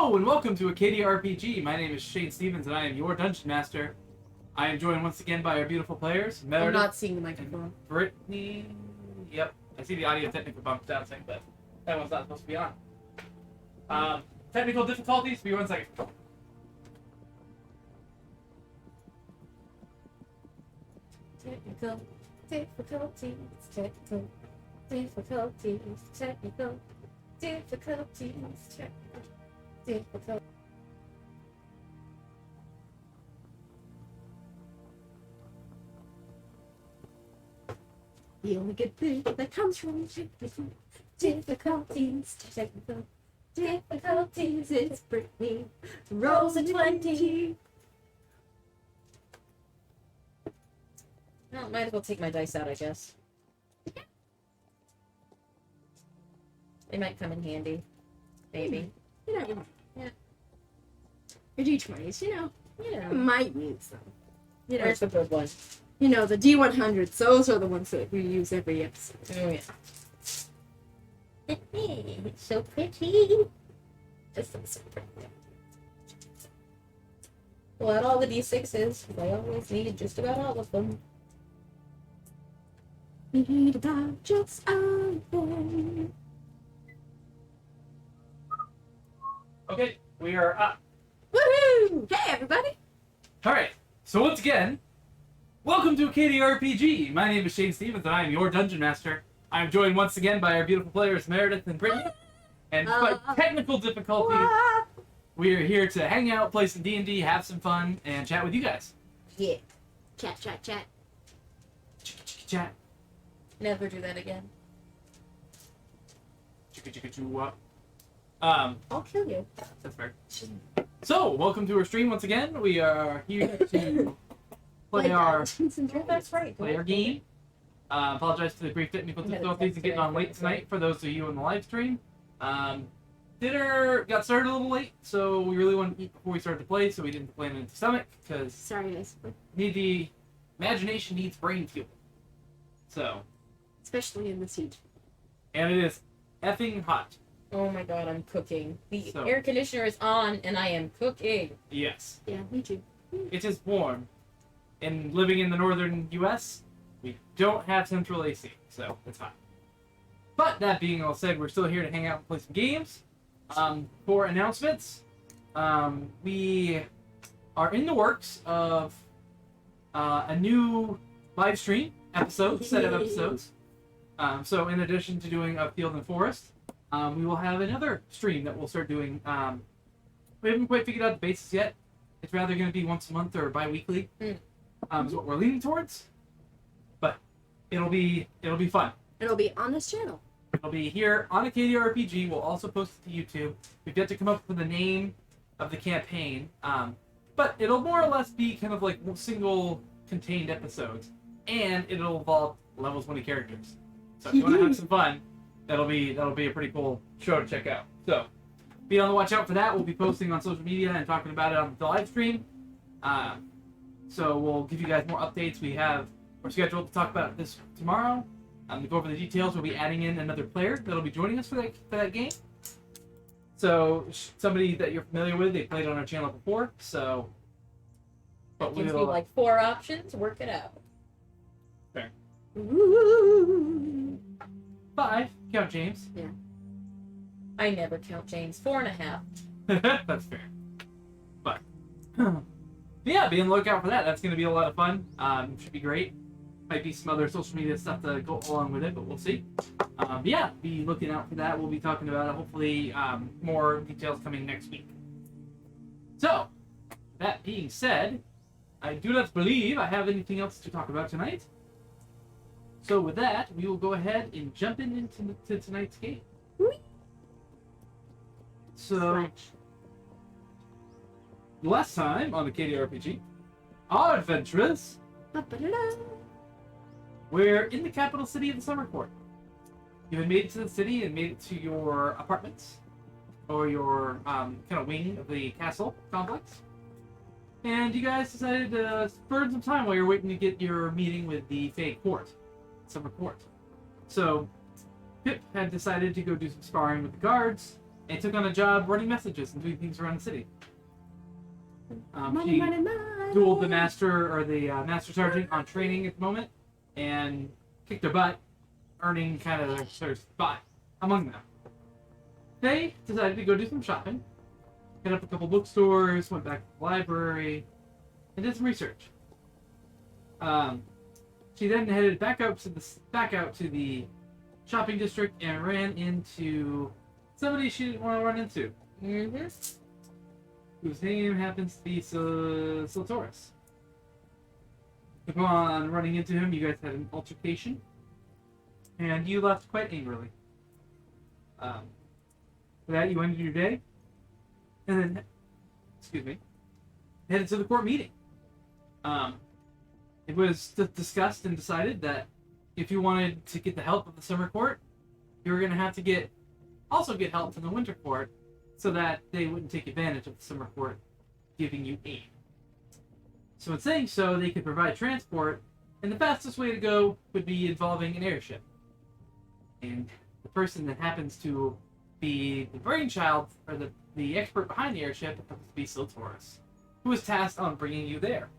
Hello and welcome to Acadia RPG. My name is Shane Stevens and I am your Dungeon Master. I am joined once again by our beautiful players, Meredith. I'm not seeing the microphone. Brittany. Yep, I see the audio technical bump bouncing, but that one's not supposed to be on. Technical difficulties, be 1 second. Technical difficulties, technical difficulties, technical difficulties, technical difficulties. The only good thing that comes from technical difficulties, technical difficulties, it's Brittany. Rolls a 20. Well, might as well take my dice out, I guess. They might come in handy. Maybe. You know, Yeah. your D20s, you Yeah. might use them. You know, Where's the good one? the D100s, those are the ones that we use every episode. Oh, yeah. It's so pretty. This is so pretty. Well, add all the D6s. I always need just about all of them. We need about just a boy. Okay, we are up. Woohoo! Hey, everybody! Alright, so once again, welcome to Acadia RPG. My name is Shane Stevens and I am your Dungeon Master. I am joined once again by our beautiful players, Meredith and Brittany. And despite technical difficulties, we are here to hang out, play some D&D, have some fun, and chat with you guys. Yeah. Chat, chat, chat. Chat. Never do that again. I'll kill you. That's fair. So, welcome to our stream once again. We are here to play our That's right. game. Apologize for the brief technical difficulties and getting on late tonight for those of you in the live stream. Dinner got started a little late, so we really wanted to eat before we started to play, so we didn't plan it into stomach, because Sorry, guys. the imagination needs brain fuel. So, Especially in this heat. and it is effing hot. Oh my god, I'm cooking. The So- air conditioner is on and I am cooking. Yes. Yeah, me too. It is warm. And living in the northern U.S., we don't have central AC, so it's fine. But that being all said, we're still here to hang out and play some games. For announcements, we are in the works of a new live stream set of episodes. So in addition to doing a Field and Forest, we will have another stream that we'll start doing. We haven't quite figured out the basis yet. It's rather going to be once a month or bi-weekly. Is what we're leaning towards. But it'll be fun. It'll be on this channel. It'll be here on Acadia RPG. We'll also post it to YouTube. We've yet to come up with the name of the campaign. But it'll more or less be kind of like single contained episodes. And it'll involve level 20 characters. So if you want to have some fun, that'll be a pretty cool show to check out. So be on the watch out for that. We'll be posting on social media and talking about it on the live stream. So we'll give you guys more updates. We're scheduled to talk about this tomorrow. To go over the details, we'll be adding in another player that'll be joining us for that game. So somebody that you're familiar with, they played on our channel before. So, but Gives you like 4 options, work it out. fair. Ooh. 5. Count James. Yeah. I never count James. 4.5. That's fair. But yeah, be on the lookout for that. That's going to be a lot of fun. Should be great. Might be some other social media stuff to go along with it, but we'll see. Yeah, be looking out for that. We'll be talking about it. Hopefully, more details coming next week. So, that being said, I do not believe I have anything else to talk about tonight. So with that, we will go ahead and jump into tonight's game. So, last time on Acadia RPG, our adventurers, Ba-ba-da-da. we're in the capital city of the Summer Court. You have made it to the city and made it to your apartments, or your kind of wing of the castle complex. And you guys decided to burn some time while you're waiting to get your meeting with the Fey Court, Summer Court. So, Pip had decided to go do some sparring with the guards, and took on a job running messages and doing things around the city. Money, She money, money. dueled the master or the master sergeant on training at the moment, and kicked their butt, earning kind of their spot among them. They decided to go do some shopping, hit up a couple bookstores, went back to the library, and did some research. She then headed back out to the shopping district and ran into somebody she didn't want to run into, whose name happens to be Siltoris. Upon running into him, you guys had an altercation, and you left quite angrily. For that, you ended your day, and then, headed to the court meeting. It was discussed and decided that if you wanted to get the help of the summer court, you were going to have to also get help from the winter court, so that they wouldn't take advantage of the summer court giving you aid. So in saying so, they could provide transport, and the fastest way to go would be involving an airship. And the person that happens to be the brainchild, or the expert behind the airship, happens to be Siltoris, who was tasked on bringing you there.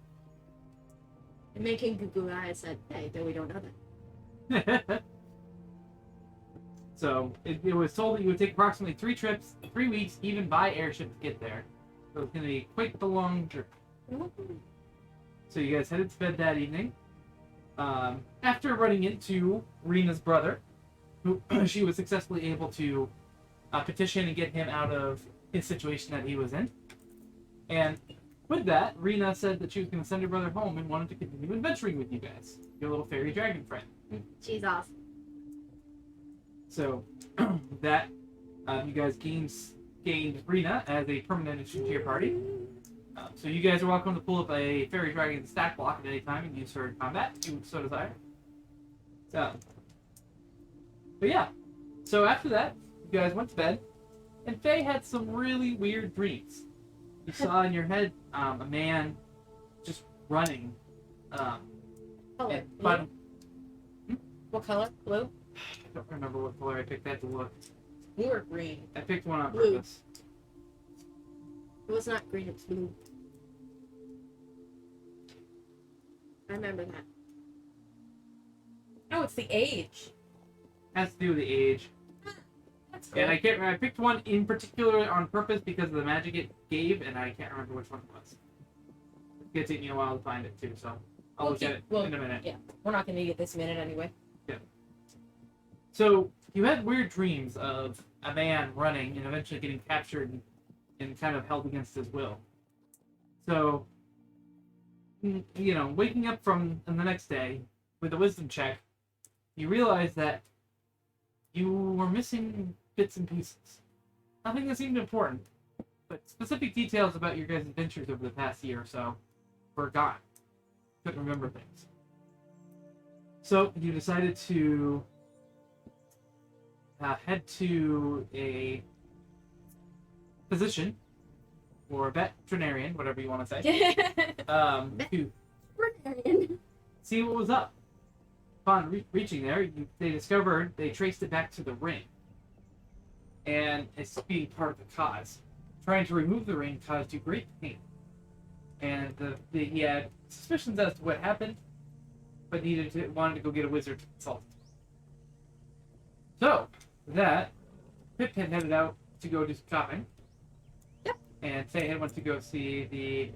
And making goo eyes said, hey, though we don't know that. So it was told that you would take approximately 3 trips, 3 weeks, even by airship to get there. So it's going to be quite the long journey. So you guys headed to bed that evening. After running into Rena's brother, who she was successfully able to petition and get him out of his situation that he was in. And with that, Rena said that she was going to send her brother home and wanted to continue adventuring with you guys, your little fairy dragon friend. She's awesome. So that you guys gained Rena as a permanent addition to your party. So you guys are welcome to pull up a fairy dragon stack block at any time and use her in combat if you so desire. But yeah, so after that, you guys went to bed, and Faye had some really weird dreams. You saw in your head a man just running. Color. But What color? Blue? I don't remember what color I picked. I had to look. Blue or green? I picked one on Blue. purpose. It was not green, it's blue. I remember that. Oh, it's the age. Has to do with the age. That's cool. And I can't remember. I picked one in particular on purpose because of the magic it gave, and I can't remember which one it was. It's gonna take me a while to find it too, so I'll look at it in a minute. Yeah, we're not gonna need it this minute anyway. So you had weird dreams of a man running and eventually getting captured and kind of held against his will. So, you know, waking up from the next day with a wisdom check, you realize that you were missing bits and pieces. Nothing that seemed important, but specific details about your guys' adventures over the past year or so were gone. Couldn't remember things. So you decided to head to a physician or veterinarian, whatever you want to say, to see what was up. Upon reaching there, they traced it back to the ring, and it's being part of the cause. Trying to remove the ring caused you great pain, and he had suspicions as to what happened, but wanted to go get a wizard to consult. So, with that, Pip had headed out to go do some shopping. Yep. And Faye had went to go see the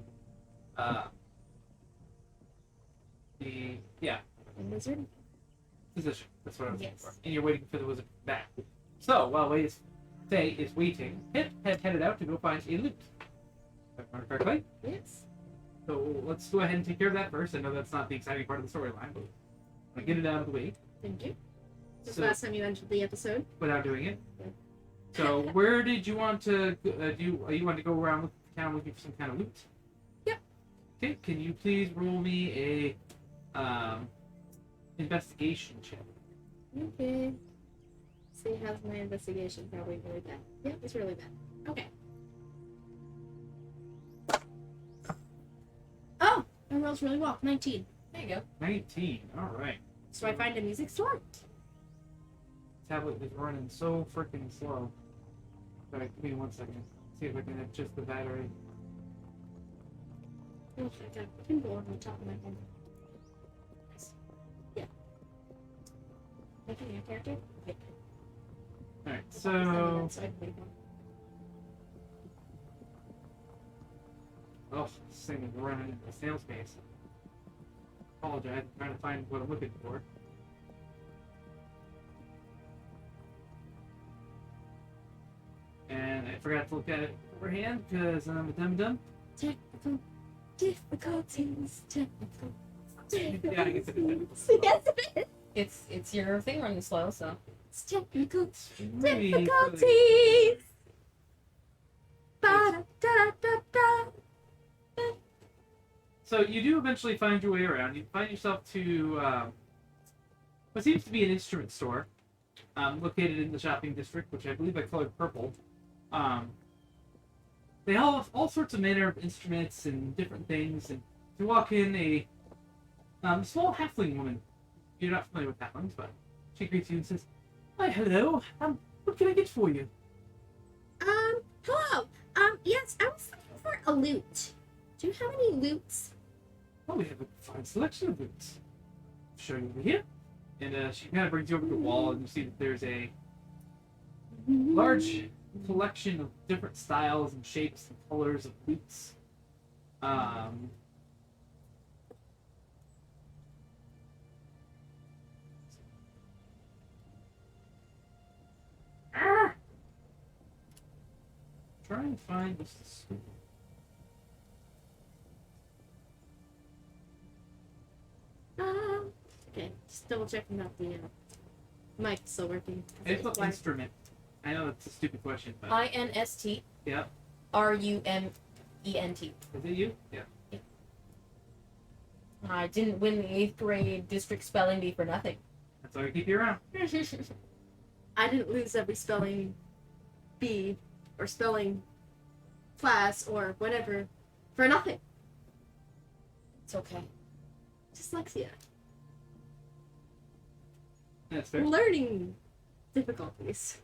Wizard? physician. That's what I was looking Yes. for. And you're waiting for the wizard to come back. So, while Faye is waiting, Pip had headed out to go find a loot. If I remember correctly. Yes. So let's go ahead and take care of that first. I know that's not the exciting part of the storyline, but I'm gonna get it out of the way. Thank you. Just So- last time you entered the episode. Without doing it. Yeah. So where did you want to do? You want to go around the town looking for some kind of loot? Yep. Okay. Can you please roll me a investigation check? Okay. See, how's my investigation? Probably really bad. Yeah, it's really bad. Okay. Oh, I rolled really well. 19. There you go. 19. All right. So I find a music store. Tablet is running so freaking slow. Sorry, give me 1 second. See if I can adjust the battery. Oh, I got a pinball on the top of my head. Nice. Yeah. Making your character? Okay. Alright, So so... I can make one. Oh, this thing is running into the snail space. Apologize, I'm trying to find what I'm looking for. And I forgot to look at it beforehand because I'm a dum-dum. Technical difficulties. Technical Yeah, I guess it is. difficulties. Yes, it is. It's your thing running slow, so. It's technical Really, difficulties. Ba-da-da-da-da. So you do eventually find your way around. You find yourself to what seems to be an instrument store, located in the shopping district, which I believe I colored purple. They have all sorts of manner of instruments and different things. And you walk in, a small halfling woman. You're not familiar with halflings, but she greets you and says, "Hi, hello. What can I get for you?" Hello. Yes, I was looking for a lute. Do you have any lutes? Oh, we have a fine selection of boots. Show you over here. And she kind of brings you over to the wall, and you see that there's a large collection of different styles and shapes and colors of boots. Try and find this. Okay, just double checking out the mic still working. It's an instrument. I know that's a stupid question, but INST yeah. RUMENT. Is it you? Yeah. I didn't win the 8th grade district spelling bee for nothing. That's why we keep you around. I didn't lose every spelling bee or spelling class or whatever for nothing. It's okay. Dyslexia. That's fair. Learning difficulties.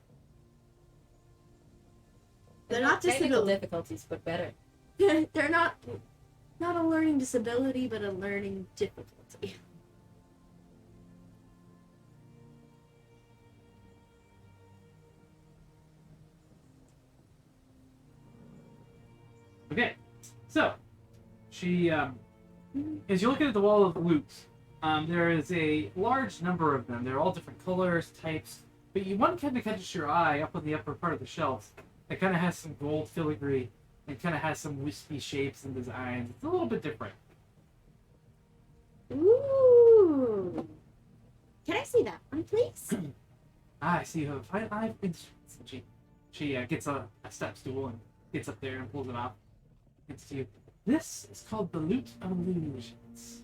They're not Technical disability. difficulties, but better. They're not a learning disability, but a learning difficulty. Okay, so she, as you're looking at the wall of loops, there is a large number of them. They're all different colors, types, but one kind of catches your eye up on the upper part of the shelves. It kind of has some gold filigree and kind of has some wispy shapes and designs. It's a little bit different. Ooh. Can I see that one, please? I see you have fine eye for instruments. And she gets a step stool and gets up there and pulls it off. It's to you. This is called the Lute of Illusions.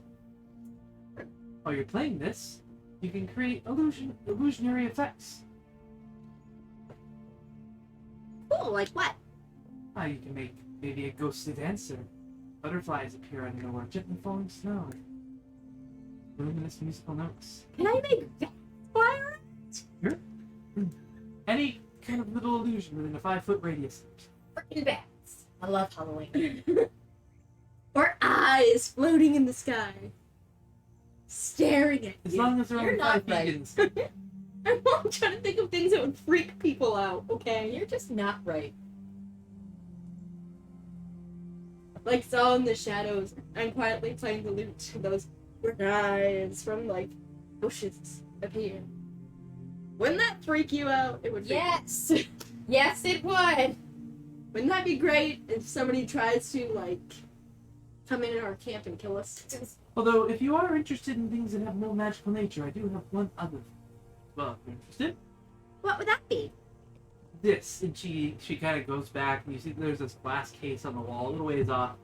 While you're playing this, you can create illusionary effects. Cool, like what? You can make maybe a ghostly dancer. Butterflies appear out of nowhere, gently falling snow. Luminous musical notes. Can I make fire? Sure. Any kind of little illusion within a 5-foot radius. Freaking bats. I love Halloween. Or eyes floating in the sky. Staring at As you. long as they're You're only 5 not feet right. in the sky. I'm trying to think of things that would freak people out, okay? You're just not right. Like, so in the shadows, I'm quietly playing the lute, and those weird eyes from, like, bushes appear. Wouldn't that freak you out? It would freak Yes! Yes, it would! Wouldn't that be great if somebody tries to, like, come in our camp and kill us? Although, if you are interested in things that have no magical nature, I do have one other. Well, if you're interested, What would that be? this. And she kind of goes back, and you see there's this glass case on the wall, a little ways off.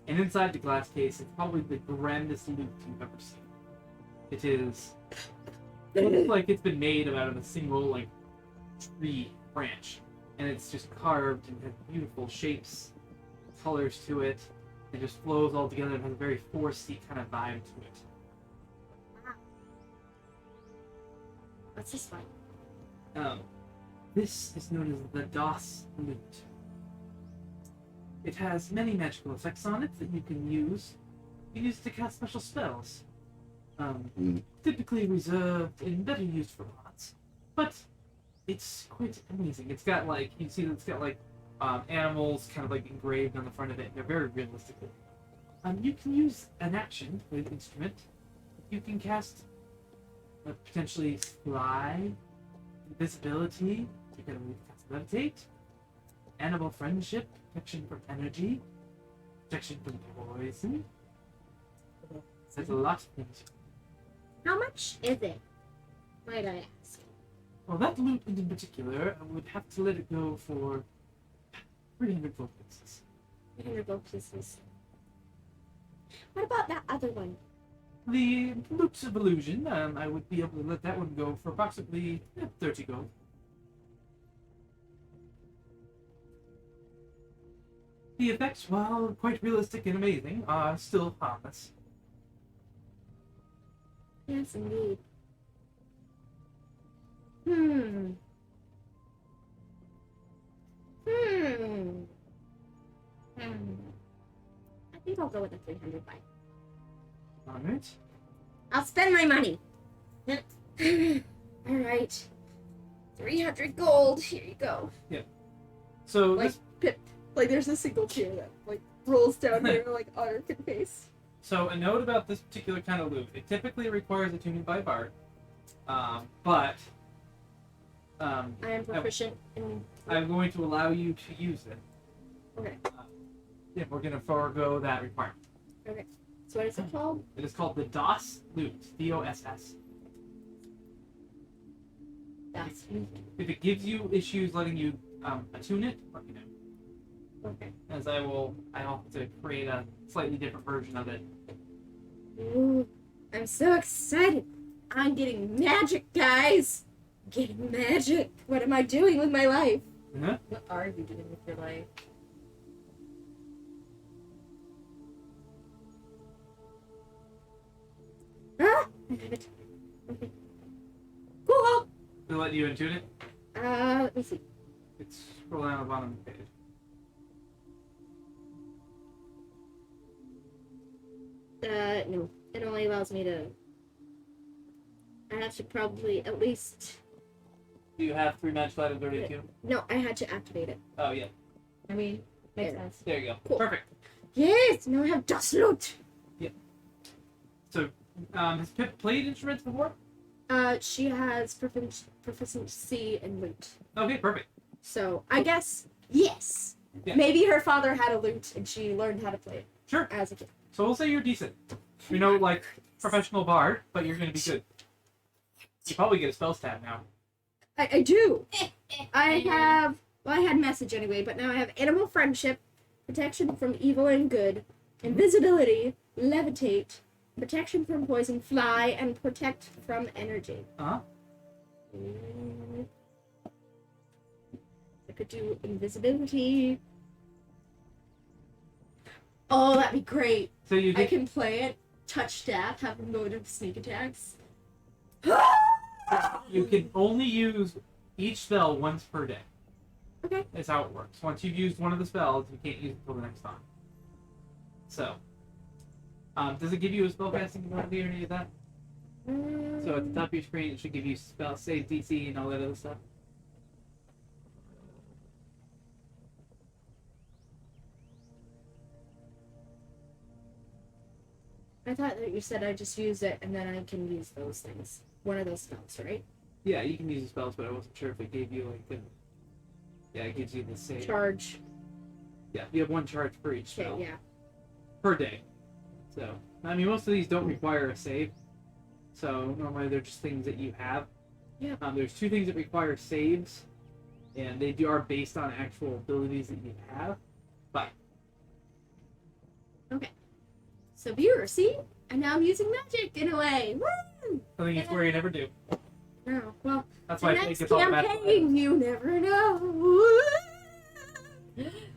And inside the glass case is probably the grandest loot you've ever seen. It is. It looks like it's been made out of a single, like, tree branch. And it's just carved and has beautiful shapes, colors to it. It just flows all together and has a very foresty kind of vibe to it. What's this one? This is known as the DOS loot. It has many magical effects on it that you can use. You use it to cast special spells. Typically reserved and better used for mods. But it's quite amazing. It's got like, you see that it's got like animals kind of like engraved on the front of it. They're very realistic. You can use an action with instrument. You can cast potentially fly, invisibility, you can cast levitate, animal friendship, protection from energy, protection from poison. There's a lot of things. How much is it? Might I ask? Well, that loot in particular, I would have to let it go for 300 gold pieces. 300 gold pieces. What about that other one? The loot of illusion, I would be able to let that one go for approximately 30 gold. The effects, while quite realistic and amazing, are still harmless. Yes, indeed. I think I'll go with the 300 buy. Alright. I'll spend my money. Alright. 300 gold. Here you go. So Like this, Pip, like there's a single tear that like rolls down here like on her face. so a note about this particular kind of loot. It typically requires attunement by bard, but I am proficient in. I'm going to allow you to use it. Okay. If we're going to forego that requirement. So what is it called? It is called the DOS loot. DOSS. That's If it gives you issues letting you attune it, let me know. okay. As I'll have to create a slightly different version of it. Ooh, I'm so excited. I'm getting magic, guys. Getting magic. What am I doing with my life? Huh? What are you doing with your life? Ah, I have it. Okay. Cool. To let you attune it, Let me see. it's scrolling on the bottom of the page. No. It only allows me to. I have to probably at least. Do you have 3 magic items already attuned? No, I had to activate it. Oh, yeah. I mean, makes There. sense. There you go. Cool. Perfect. Yes. Now I have dust loot. So, has Pip played instruments before? She has proficiency in loot. Okay, perfect. So I guess yes. Yeah. Maybe her father had a lute and she learned how to play it Sure. as a kid. So we'll say you're decent. You know, like, professional bard, but you're going to be good. You probably get a spell stat now. I do. I have. Well, I had message anyway, but now I have animal friendship, protection from evil and good, invisibility, levitate, protection from poison, fly, and protect from energy. Uh-huh. I could do invisibility. Oh, that'd be great. So you I get, can play it, touch staff, have mode of sneak attacks. you can only use each spell once per day. Okay. That's how it works. Once you've used one of the spells, you can't use it until the next time. So, does it give you a spellcasting ability or any of that? So at the top of your screen, it should give you spell save DC and all that other stuff. I thought that you said I just use it and then I can use those things. One of those spells, right? Yeah, you can use the spells, but I wasn't sure if it gave you like the. Yeah, it gives you the save. Charge. Yeah, you have 1 charge per each Okay, spell yeah. per day. So, I mean, most of these don't require a save. So normally they're just things that you have. Yeah. There's 2 things that require saves, and they are based on actual abilities that you have. But So viewers, see? And now I'm using magic in a way. Woo! I think it's where you never do. No, well, That's the why I think next it's all the magical items. campaign, you never know.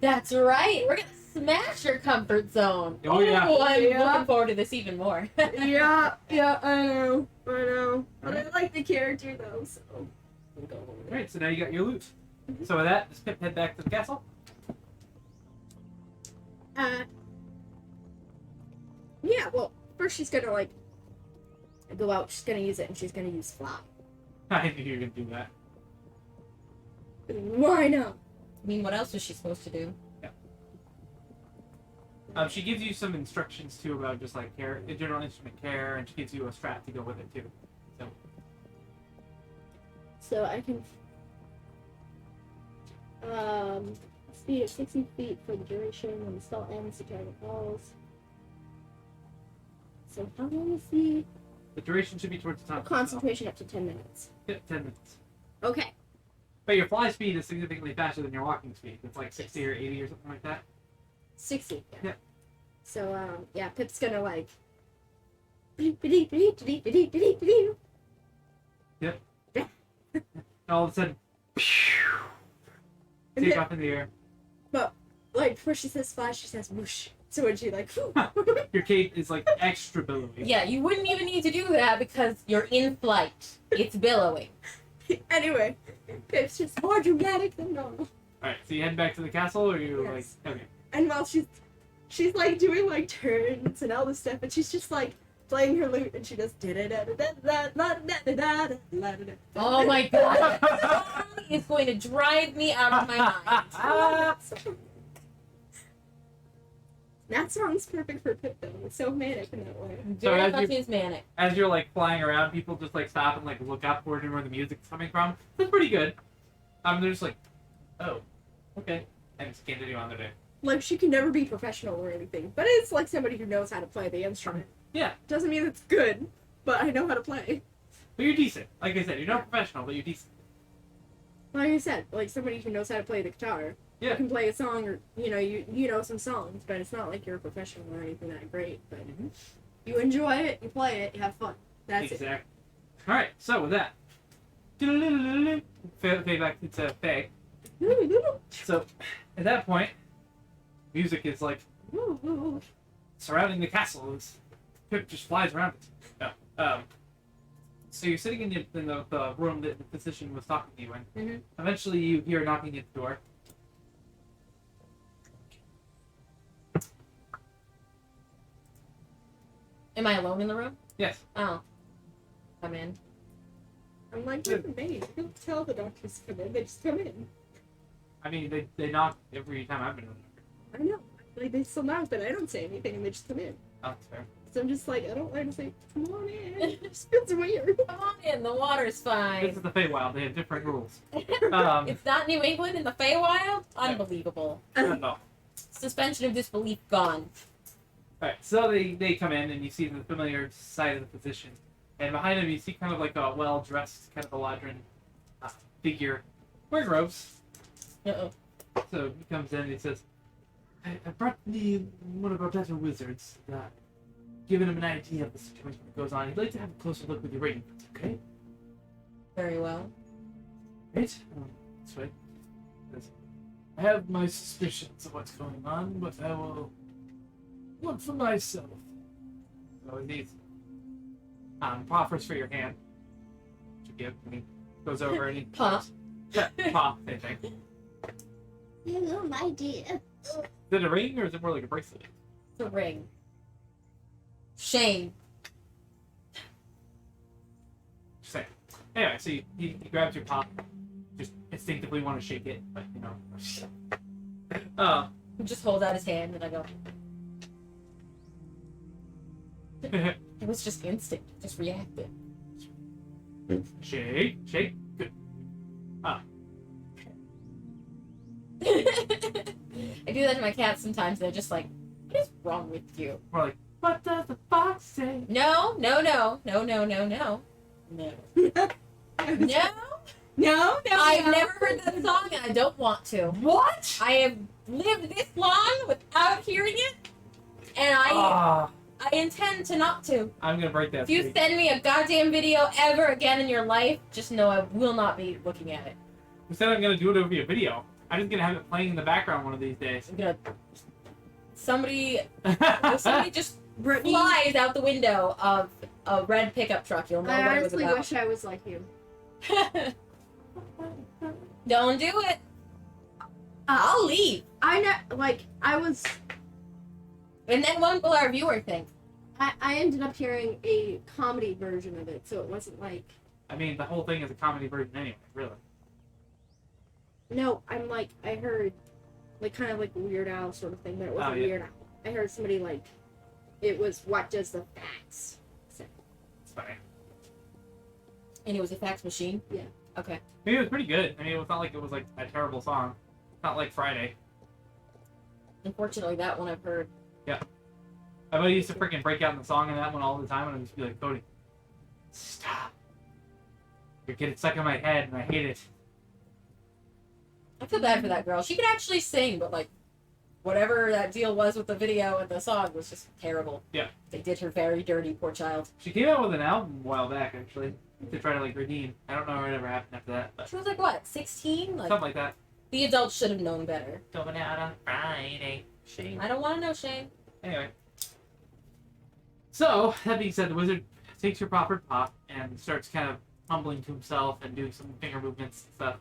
That's right. We're gonna smash your comfort zone. Oh, yeah. I'm Yeah. looking forward to this even more. yeah, I know. But I like the character though, so I'm going with it. Alright, so now you got your loot. So with that, does Pip head back to the castle? Yeah, well, first she's gonna, like, go out, she's gonna use it, and she's gonna use fly. I knew you were gonna do that. Why not? I mean, what else was she supposed to do? She gives you some instructions too about just like care, general instrument care, and she gives you a strap to go with it too. So I can, speed at 60 feet for the duration when the spell ends, the target falls. So how long is the The duration should be towards the top. concentration? Up to 10 minutes. Yep, 10 minutes. Okay. But your fly speed is significantly faster than your walking speed. It's like 60 or 80 or something like that. 60. Yeah. So, yeah, Pip's gonna, like... Yep. And all of a sudden, And take then, off in the air. like, before she says fly, she says whoosh. So when she, like... Your cape is like extra billowy. Yeah, you wouldn't even need to do that because you're in flight. It's billowing. Anyway, Pip's just more dramatic than normal. Alright, so you head back to the castle, or you Yes. like, okay. And while she's like doing like turns and all this stuff, and she's just like playing her lute, and she does Oh my god. That song is going to drive me out of my mind. That song's perfect for Pip though. It's so manic in that way. So Very as much you- is manic. As you're like flying around, people just like stop and like look up where the music's coming from. That's pretty good. They're just like, oh, okay, and just continue on their day. Like she can never be professional or anything, but it's like somebody who knows how to play the instrument. Yeah. Doesn't mean it's good, but I know how to play. But you're decent. Like I said, you're not professional, but you're decent. Like I said, like somebody who knows how to play the guitar. Yeah. You can play a song, or you know some songs, but it's not like you're a professional or anything that great. But you enjoy it, you play it, you have fun. That's Exactly. All right. So with that, fade back to Faye. it. So at that point, music is like surrounding the castle. Pip just flies around it. So you're sitting in the room that the physician was talking to you in. Mhm. Eventually, you hear knocking at the door. Am I alone in the room? Yes. Oh. I'm in. I'm like, look at me. You don't tell the doctors to come in, they just come in. I mean, they knock every time I've been in there. I know. Like, they still knock, but I don't say anything, and they just come in. Oh, that's fair. So I'm just like, I don't like to say, come on in. It just feels weird. Come on in, the water's This fine. is the Feywild. They have different rules. It's not New England in the Feywild? Unbelievable. No. Suspension of disbelief gone. Alright, so they come in and you see the familiar side of the physician. And behind him you see kind of like a well-dressed kind of Eladrin figure wearing robes. Uh-oh. So he comes in and he says, I brought me one of our better wizards. Giving him an idea of the situation that goes on. He'd like to have a closer look with your ring. Okay? Very well. Right? This way. I have my suspicions of what's going on, but I will look for myself. So he offers for your hand. Which you give, and he goes over and he Paw. Yeah, paw, same thing. Hello, my dear. Is it a ring or is it more like a bracelet? It's a ring. Shame. Just saying. Anyway, so he grabs your paw, just instinctively want to shake it, but you know. He just holds out his hand and I go, it was just instinct. Just reacted. Shake, shake, good. I do that to my cats sometimes. They're just like, what is wrong with you? We're like, what does the fox say? No, no, no, no, no, no, no. No. No? No, I've never heard that song and I don't want to. What? I have lived this long without hearing it, and I intend to not to. I'm gonna break that. If you streak. send me a goddamn video ever again in your life, just know I will not be looking at it. Who said I'm gonna do it over a video? I'm just gonna have it playing in the background one of these days. I'm gonna. Somebody just Brittany, flies out the window of a red pickup truck. You'll know I what it was honestly about. wish I was like you. Don't do it. I'll leave. I know, like, And then what will our viewer think? I ended up hearing a comedy version of it, so it wasn't like, I mean, the whole thing is a comedy version anyway, really. no, I'm like, I heard, like, kind of like Weird Al sort of thing, but it wasn't yeah. Weird Al. I heard somebody, like, it was what does the facts say. It's fine. And it was a fax machine? Yeah. Okay. Maybe it was pretty good. I mean, it was not like it was like a terrible song. Not like Friday. Unfortunately, that one I've heard. My buddy used to freaking break out in the song in that one all the time, and I used to be like, Cody, stop. You're getting stuck in my head, and I hate it. I feel bad for that girl. She could actually sing, but like, whatever that deal was with the video and the song was just terrible. Yeah. They did her very dirty, poor child. She came out with an album a while back, actually, to try to like redeem. I don't know what ever happened after that, but She was like, what, 16? Like, something like that. the adults should have known better. Going out on Friday. Shame. I don't want to know, Shane. Anyway. So, that being said, the wizard takes your proper pot and starts kind of mumbling to himself and doing some finger movements and stuff.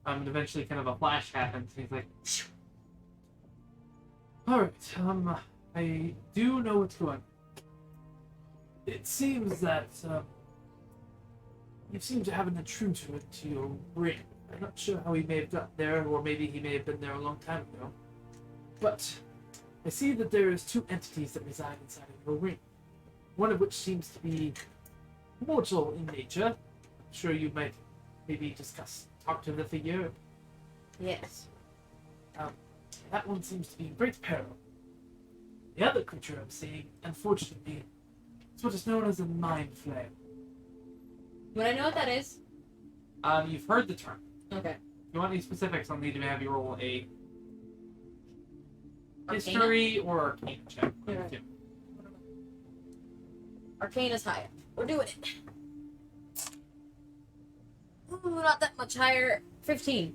And eventually kind of a flash happens and he's like, Phew. Alright, I do know what's going on. It seems that, you seem to have an intruder into your ring. I'm not sure how he may have got there, or maybe he may have been there a long time ago. But I see that there is two entities that reside inside of your ring. One of which seems to be mortal in nature. I'm sure you might maybe talk to the figure. Yes. That one seems to be in great peril. The other creature I'm seeing, unfortunately, is what is known as a mind flare. Would I know what that is? You've heard the term. Okay. If you want any specifics, I'll need to have you roll a Arcana? history or arcana check. One of the two. Arcana's higher. We're doing it. Ooh, not that much higher. 15.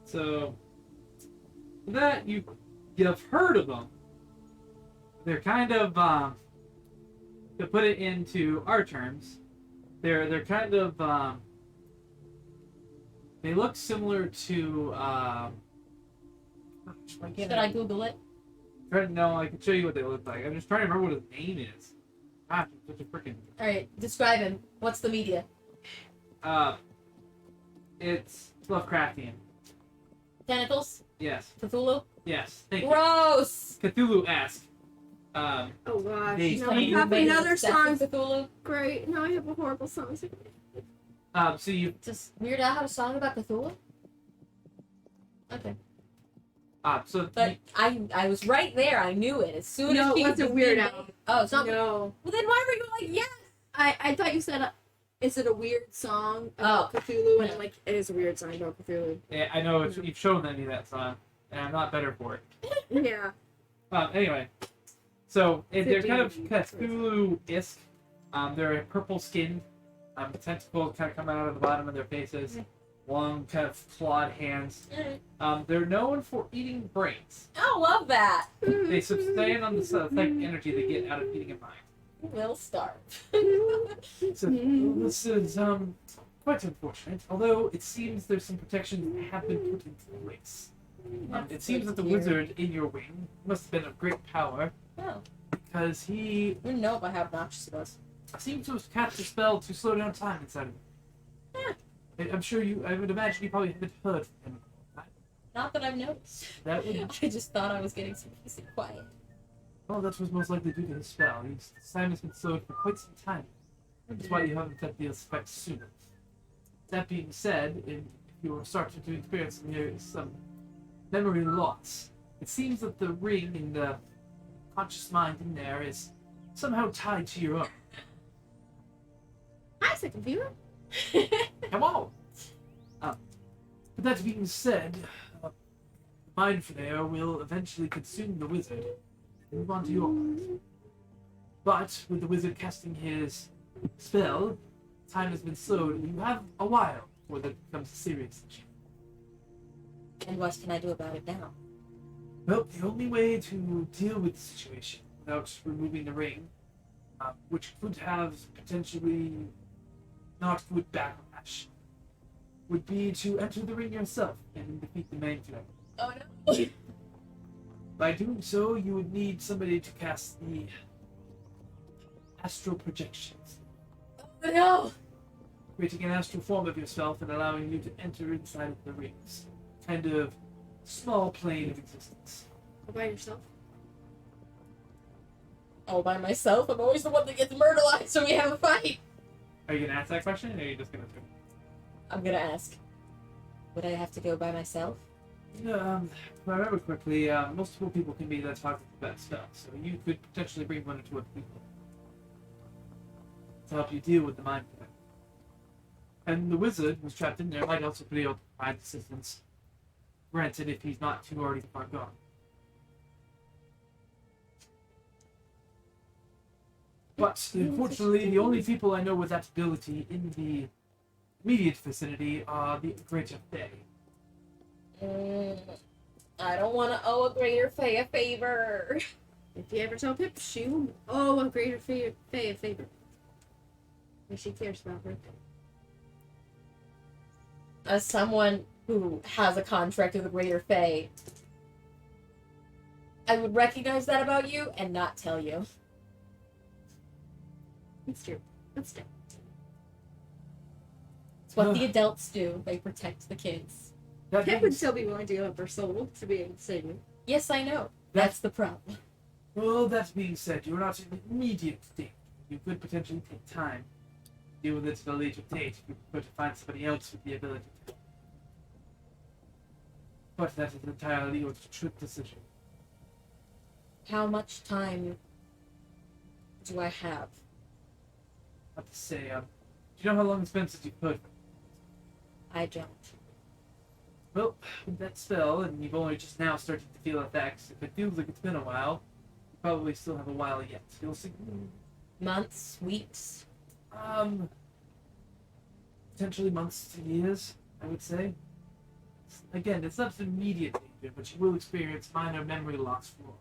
So that you've heard of them. They're kind of to put it into our terms, they're kind of they look similar to Should I Google it? no, I can show you what they look like. I'm just trying to remember what his name is. Gosh, it's such a freaking Alright, describe him. What's the media? it's Lovecraftian. Tentacles? Yes. Cthulhu? Yes. Thank Gross! you. Cthulhu-esque. Oh gosh, They no, I see have Made another obsessed song. with Cthulhu? Great, now I have a horrible song. So you Does Weird Al have a song about Cthulhu? Okay. so But I was right there. I knew it as soon No, as it he wasn't was Weird in Al. it. Oh, it's not. No, Well, then why were you like, yes? I thought you said, is it a weird song about Cthulhu? And Yeah. I'm like, it is a weird song about Cthulhu. yeah, I know you've shown me that song, and I'm not better for it. Yeah. Anyway, so they're kind of 50. Cthulhu-esque. They're purple skinned. The tentacles kind of come out of the bottom of their faces. Long, kind of clawed hands. They're known for eating brains. I love that. They sustain on the psychic energy they get out of eating a mind. We'll starve. So this is quite unfortunate. Although it seems there's some protections that have been put into place. It seems that the wizard in your wing must have been of great power Oh, because he I didn't know if I have obnoxious it was. seems to have cast a spell to slow down time inside of him. I'm sure I would imagine you probably haven't heard from him. Not that I've noticed. That would, I just thought I was getting some peace and quiet. well, that was most likely due to his spell. His time has been slowed for quite some time. That's why you haven't felt the effects sooner. That being said, if you are starting to experience some memory loss, it seems that the ring in the conscious mind in there is somehow tied to your own. Hi, second viewer. Come on! But that being said, Mind Flayer will eventually consume the wizard and move on to your life. But with the wizard casting his spell, time has been slowed, and you have a while before that becomes a serious issue. And what can I do about it now? Well, the only way to deal with the situation without removing the ring, which could have potentially not good backlash, would be to enter the ring yourself and defeat the main dragon. Oh no. By doing so, you would need somebody to cast the astral projections, Oh no. creating an astral form of yourself and allowing you to enter inside of the rings. Kind of small plane of existence. All by yourself. All by myself. I'm always the one that gets murderized, so we have a fight. Are you gonna ask that question, or are you just gonna do I'm gonna ask. Would I have to go by myself? it? If I remember correctly, multiple people can be that target of that spell, so you could potentially bring one or two other people to help you deal with the mind flare. And the wizard who's trapped in there might also be able to provide assistance. Granted, if he's not too already far gone. But unfortunately, the only people I know with that ability in the immediate vicinity are the Greater Fae. I don't want to owe a greater Fae a favor. If you ever tell Pip, she will owe a greater Fae a favor. And she cares about her. As someone who has a contract with a greater Fae, I would recognize that about you and not tell you. It's true. That's true. It's what the adults do. They protect the kids. That Pip would being, still be willing to give up her soul to be able to save you. Yes, I know. That's the problem. well, that being said, you're not in immediate danger. You could potentially take time to deal with it at a later date if you prefer to find somebody else with the ability to. But that is entirely your decision. How much time do I have? Not to say, do you know how long it's been since you put? I don't. Well, with that spell, and you've only just now started to feel effects, if it feels like it's been a while, you probably still have a while yet. You'll see. Months, weeks. Potentially months to years, I would say. Again, it's not an immediate danger, but you will experience minor memory loss for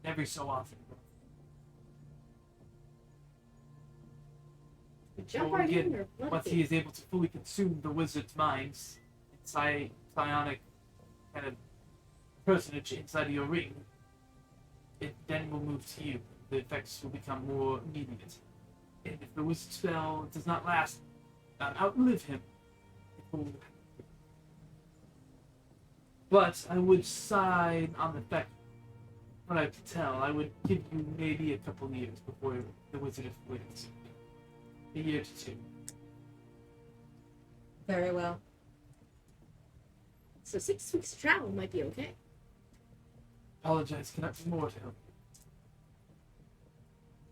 every so often. Jump Well, right again, in or let Once it he be. is able to fully consume the wizard's minds, psionic kind of personage inside of your ring, it then will move to you. The effects will become more immediate. And if the wizard spell does not last, outlive him, it will. But I would side on the fact, what I have to tell, I would give you maybe a couple years before the wizard is fully consumed. A year to two. Very well. So 6 weeks of travel might be okay. Apologize, cannot do more to help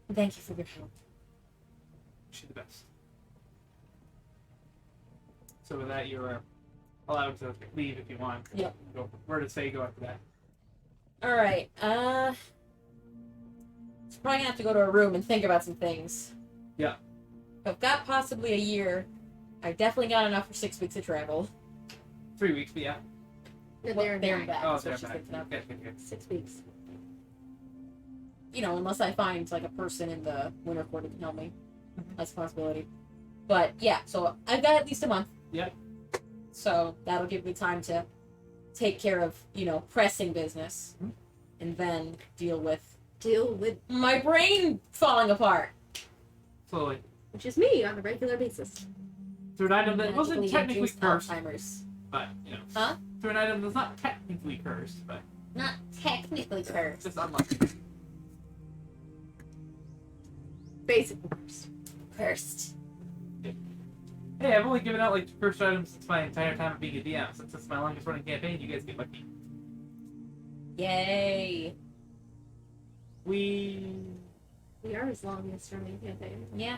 you. Thank you for your help. Wish you the best. So with that, you're allowed to leave if you want. Yep. Go, where to say go after that? Alright, so probably gonna have to go to a room and think about some things. Yeah. I've got possibly a year. I definitely got enough for 6 weeks of travel. 3 weeks, but yeah. No, Well, there and there back. and back. Oh, That's they're what she's back. thinking of. Good. 6 weeks. You know, unless I find like a person in the winter court who can help me. Mhm. That's a possibility. But yeah, so I've got at least a month. Yeah. So that'll give me time to take care of, you know, pressing business. Mhm. And then deal with Deal with, my brain falling apart. Slowly. which is me on a regular basis. Through an item that wasn't Magically technically induced cursed, Alzheimer's. but, you know. Huh? Through an item that's not technically cursed, but Not technically cursed. just unlucky. Basically first. Cursed. Hey, I've only given out like cursed items since my entire time of being a DM. Since it's my longest running campaign, you guys get lucky. Yay. We We are as long as running campaign. Yeah.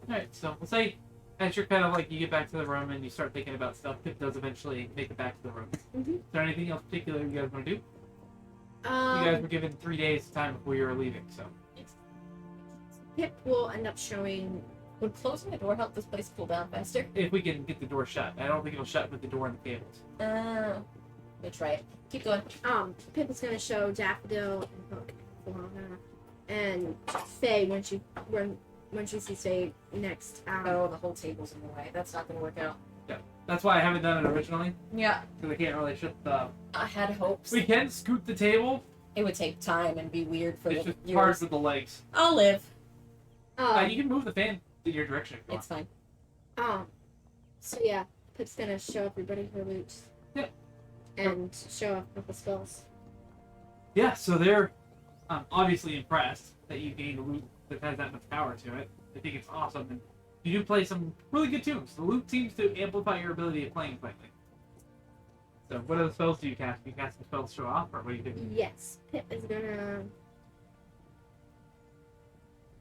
Alright, so we'll say as you're kind of like you get back to the room and you start thinking about stuff, Pip does eventually make it back to the room. Mm-hmm. Is there anything else particular you guys want to do? You guys were given 3 days time before you were leaving, so Pip will end up showing. Would closing the door help this place cool down faster? if we can get the door shut. I don't think it'll shut with the door and the cables. We'll try it. Keep going. Pip is gonna show Daffodil and Hook, and Faye when she sees Faye next. Oh, the whole table's in the way. That's not gonna work out. That's why I haven't done it originally, Yeah. because I can't really shift the... I had hopes. We can scoot the table, It would take time and be weird for it's the just hard viewers. with the legs. I'll live. You can move the fan in your direction if you It's fine. So yeah, Pip's gonna show everybody her loot. Yep. And show off a couple spells. Yeah, so they're obviously impressed that you gained a loot that has that much power to it. They think it's awesome, and you do play some really good tunes. The loot seems to amplify your ability of playing slightly. So, what other spells do you cast? Do you cast some spells to show off, or what do you do? Yes, Pip is gonna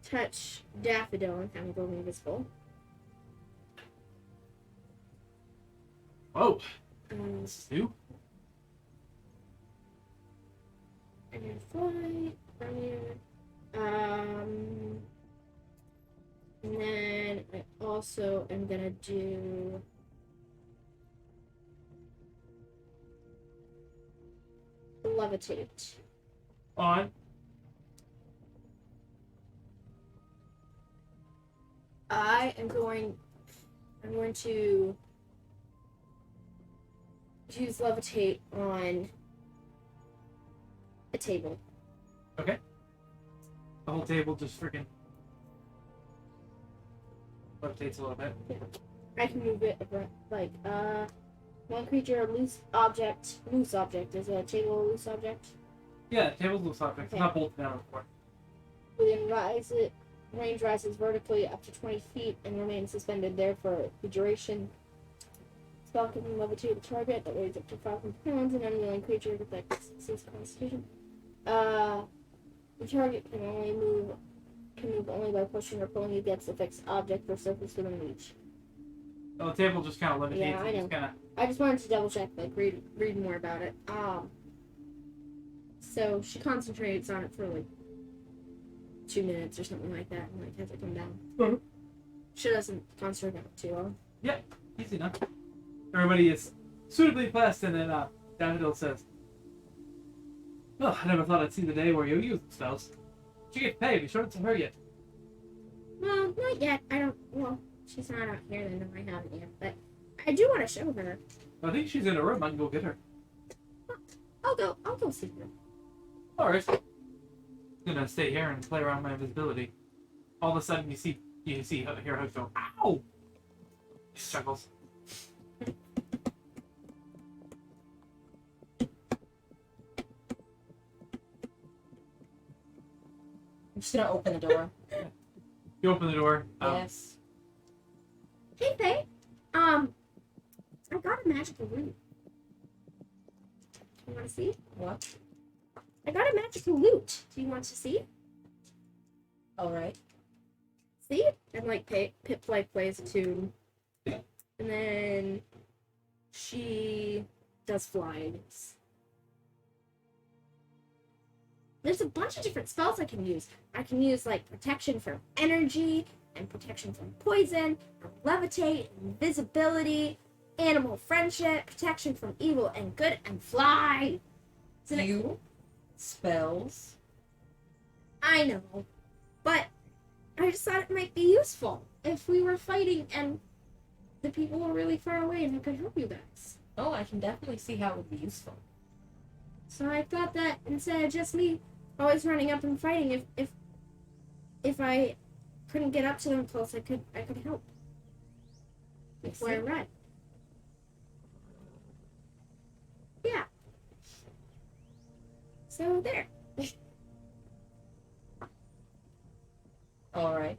touch Daffodil and have him go invisible. Whoa, Um, this is new. and then fly from here. And then I also am gonna do levitate. On. I'm going to use levitate on a table. Okay. The whole table just freaking rotates a little bit. I can move it like one creature loose object. Is a table a loose object? Yeah, the table's loose object. It's Okay. not bolted down before. Within range rises vertically up to 20 feet and remains suspended there for the duration. Spell can levitate a target that weighs up to 500 pounds, an unwilling creature with that 6 constitution. The target can move only by pushing or pulling against a fixed object or surface within reach. Well, the table just kind of levitates. Yeah, I and know. just kind of. I just wanted to double check, like read more about it. So she concentrates on it for like 2 minutes or something like that, and like has it come down. Mhm. She doesn't concentrate on it too long. Easy enough. Everybody is suitably blessed, and then Daffodil says, "Well, I never thought I'd see the day where you use the spells. She gets paid. Be sure to her yet." Well, not yet. I don't. Well, she's not out here, then I haven't yet. But I do want to show her. I think she's in a room. I can go get her. I'll go see her. Alright. I'm gonna stay here and play around with my invisibility. All of a sudden, you hear Hook go, "Ow!" He struggles. I'm just gonna open the door. You open the door. Yes. Hey, Faye. I got a magical loot. You want to see? What? I got a magical loot. Do you want to see? Alright. See? And like Pip like plays a tune. Yeah. And then she does flies. There's a bunch of different spells I can use. I can use like protection from energy and protection from poison, levitate, invisibility, animal friendship, protection from evil and good, and fly. So You spells. I know, but I just thought it might be useful if we were fighting and the people were really far away and I could help you guys. Oh, I can definitely see how it would be useful. So I thought that instead of just me always running up and fighting, if I couldn't get up to them close, I could help. Before I run. Yeah. So there. Alright.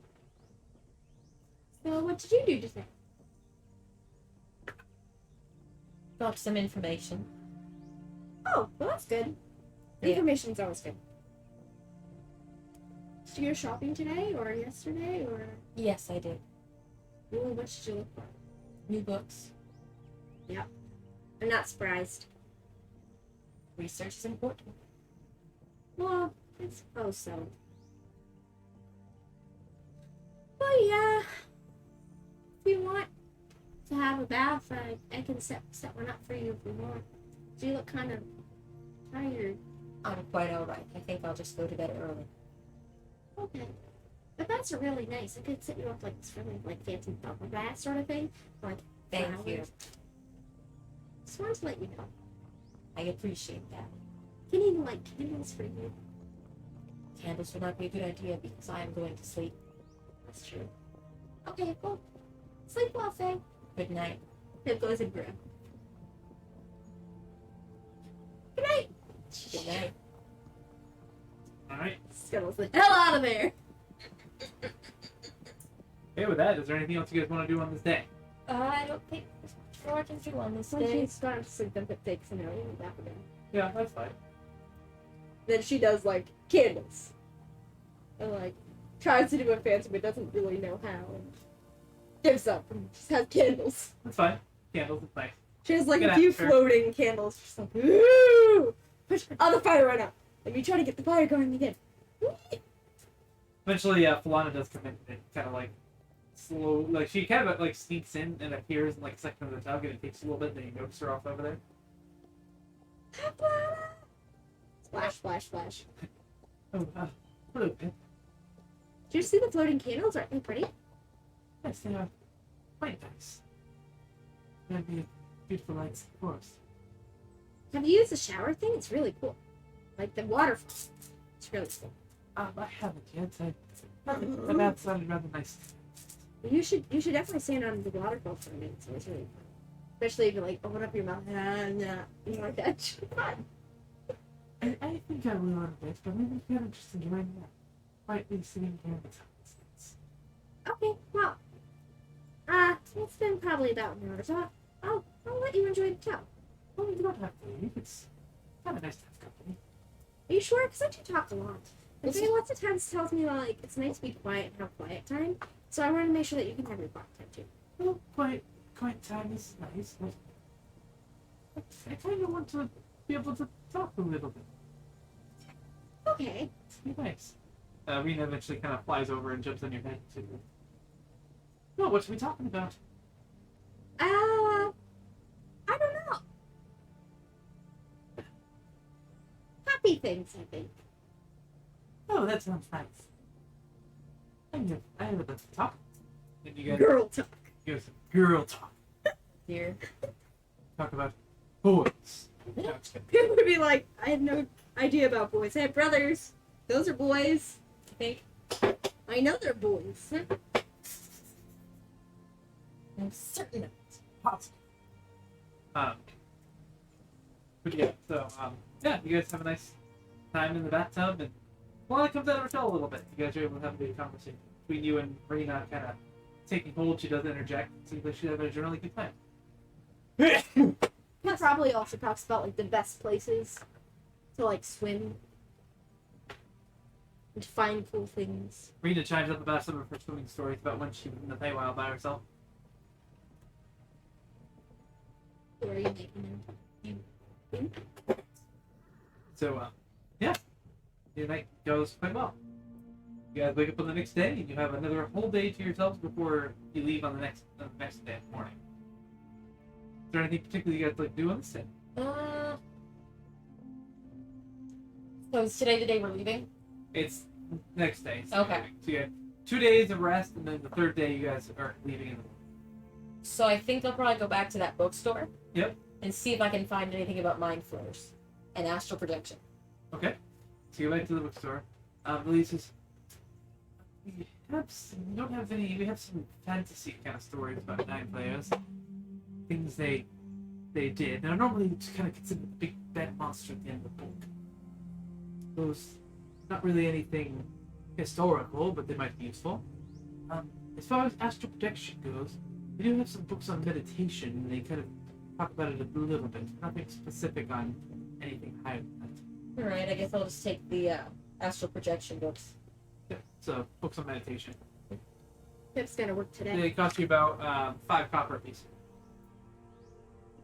So what did you do today? Got some information. Oh, well that's good. Yeah. Information's always good. Did you go shopping today or yesterday or Yes, I did. ooh, what did you look for? New books. I'm not surprised. Research is important. Well, I suppose so. Well, yeah. If you want to have a bath, I can set one up for you if you want. You look kind of tired. I'm quite alright. I think I'll just go to bed early. Okay. But that's really nice. I could set you up like this really like fancy bubble bath sort of thing. Like Thank you. flowers. Just wanted to let you know. I appreciate that. Can even light candles for you. Candles would not be a good idea because I am going to sleep. That's true. Okay, well, sleep well, Faye. Good night. It goes in room. Good night. Good night. All right. Scuttles the hell out of there. Okay, with that, is there anything else you guys want to do on this day? I don't think there's much more to do on this When day. she starts to sleep, then it takes an hour and back again. Yeah, that's fine. Then she does like candles. And like tries to do it fancy but doesn't really know how and gives up and just has candles. That's fine. Candles, it's nice. She has like Get a few after. floating candles. She's like, ooh! Push on the fire right now. Let me try to get the fire going again. Eventually, Falana does come in and kind of like slow, like she kind of like sneaks in and appears in like a section of the tug, and it takes a little bit, and then you notice her off over there. Splash, splash, splash. Oh, hello, Ben. Did you see the floating candles? Aren't they pretty? Yes, they are quite nice. That'd be beautiful lights, of course. Have you used the shower thing? It's really cool. Like the waterfall. It's really cool. I haven't yet. The bath sounded rather nice. You should definitely stand on the waterfall for a minute. So it's really fun. Especially if you like open up your mouth and you know like that. It's fun. I think I will in a bit, but maybe if you're interested in joining that. Quietly sitting here in the silence. Okay, well, it's been probably about an hour, so I'll let you enjoy the show. Well, you don't have to leave. It's kind of nice to have company. Are you sure? Because I do talk a lot. And Faye lots of times tells me like it's nice to be quiet and have quiet time. So I want to make sure that you can have your quiet time too. Well, quiet time is nice, but I kind of want to be able to talk a little bit. Okay. It'd be nice. Rena eventually kind of flies over and jumps on your head too. No, what are we talking about? I don't know. Happy things, I think. Oh, that sounds nice. I have a bit to talk. And you guys Girl talk. give some girl talk. Here. Talk about boys. No, I'm just kidding. People would be like, I have no idea about boys. I have brothers. Those are boys. I think. I know they're boys. I'm certain of it. Positive. But yeah, so yeah, you guys have a nice time in the bathtub, and well, it comes out of her shell a little bit. You guys are able to have a good conversation between you and Rena, kind of taking hold. She does interject. Seems like she's having a generally good time. He probably also talks about like the best places to like swim and find cool things. Rena chimes up about some of her swimming stories about when she was in the Feywild by herself. Who are you making them? So yeah, your night goes quite well. You guys wake up on the next day, and you have another whole day to yourselves before you leave on the next day morning. Is there anything particular you guys like to do on this day? So is today the day we're leaving? It's next day. Okay. So you have 2 days of rest, and then the third day you guys are leaving in the morning. So I think I'll probably go back to that bookstore. Yep. And see if I can find anything about mind flayers and astral projection. Okay. So you go back to the bookstore. Lily says, we don't have any. We have some fantasy kind of stories about nine players. Things they did. Now normally it's kind of considered the big bad monster at the end of the book. Those not really anything historical, but they might be useful. As far as astral projection goes, we do have some books on meditation, and they kind of talk about it a little bit. Nothing specific on anything higher than that. Alright, I guess I'll just take the astral projection books. Yeah, so books on meditation. Pip's gonna work today. They cost you about 5 copper apiece.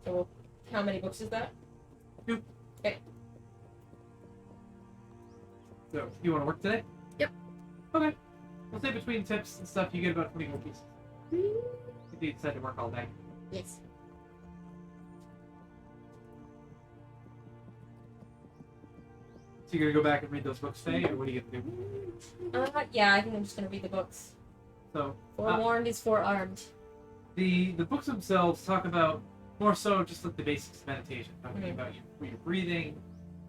So how many books is that? 2. Okay. So you want to work today? Yep. Okay. We'll say between tips and stuff, you get about 20 gold pieces. If you decide to work all day. Yes. So you're gonna go back and read those books today, or what are you gonna do? Yeah, I think I'm just gonna read the books. So Forewarned is forearmed. the books themselves talk about more so just like the basics of meditation, talking Mhm. about your breathing,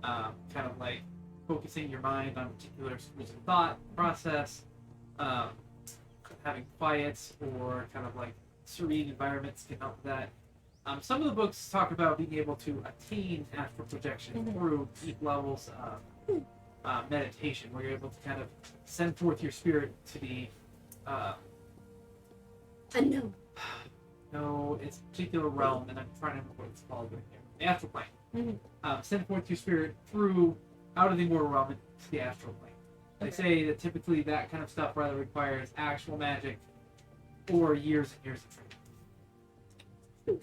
kind of like focusing your mind on particular schools of thought process, um, having quiet or kind of like serene environments can help with that. Some of the books talk about being able to attain astral projection Mhm. through deep levels of meditation, where you're able to kind of send forth your spirit to the Unknown. no, it's a particular realm, and I'm trying to remember what it's called right here. The astral plane. Mhm. Send forth your spirit through out of the mortal realm into the astral plane. They Okay. say that typically that kind of stuff rather requires actual magic or years and years of training.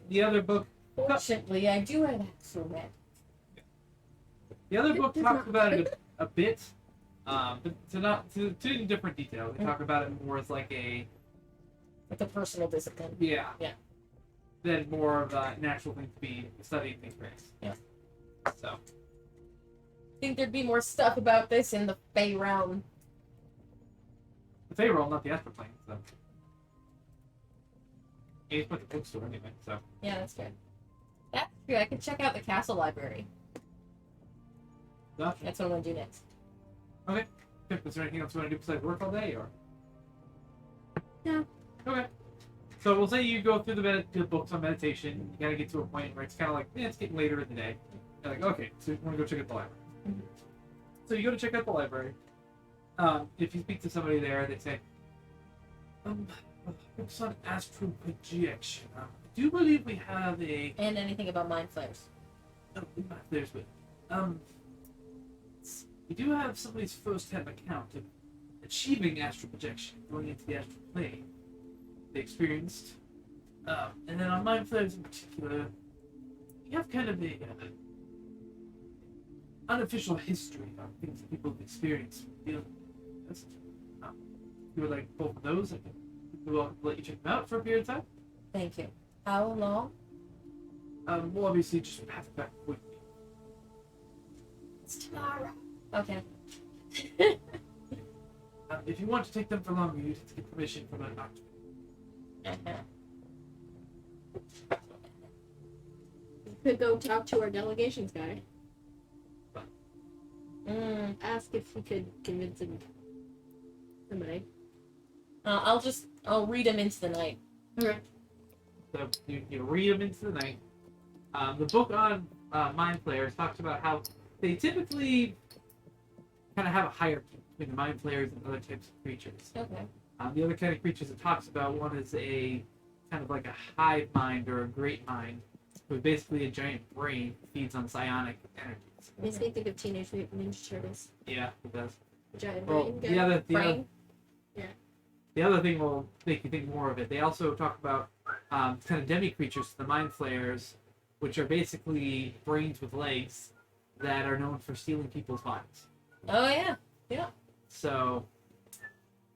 The other book, Fortunately, I do have actual magic. Does talks not. about it a bit, but to in different detail. They talk about it more as like a It's a personal discipline. yeah Yeah. than more of a natural thing to be studying the experience. Yeah. So I think there'd be more stuff about this in the Fey realm. the Fey realm, not the astral plane. So yeah, it's like a bookstore anyway. So Yeah, that's good. That's true. I could check out the castle library. gotcha. That's what I'm gonna do next. Is there anything else you want to do besides work all day, or? No. Okay. So we'll say you go through the books on meditation. You gotta get to a point where it's kind of like, it's getting later in the day. You're like, okay, so you want to go check out the library. Mhm. So you go to check out the library. If you speak to somebody there, they say, books on astral projection. I do believe we have a And anything about mind flares. there's but we do have somebody's first-hand account of achieving astral projection, going into the astral plane. They experienced, and then on mind flares in particular, we have kind of a unofficial history of things that people have experienced dealing with this. You would like both of those? I can we'll let you check them out for a period of time. Thank you. How long? We'll obviously just have it back with me. It's tomorrow. Okay. If you want to take them for longer, you have to get permission from a doctor. We could go talk to our delegations guy. Ask if he could convince him. Somebody. I'll read him into the night. Okay. So you read them into the night. The book on mind flayers talks about how they typically kind of have a hierarchy between the mind flayers and other types of creatures. Okay. The other kind of creatures it talks about, one is a kind of like a hive mind or a great mind, with basically a giant brain that feeds on psionic energies. Makes me think of Teenage Mutant Ninja Turtles. Yeah, it does. The giant Well, brain the guy. other Brain? the other thing will make you think more of it. They also talk about kind of demi creatures, the mind flayers, which are basically brains with legs that are known for stealing people's minds. Oh yeah. So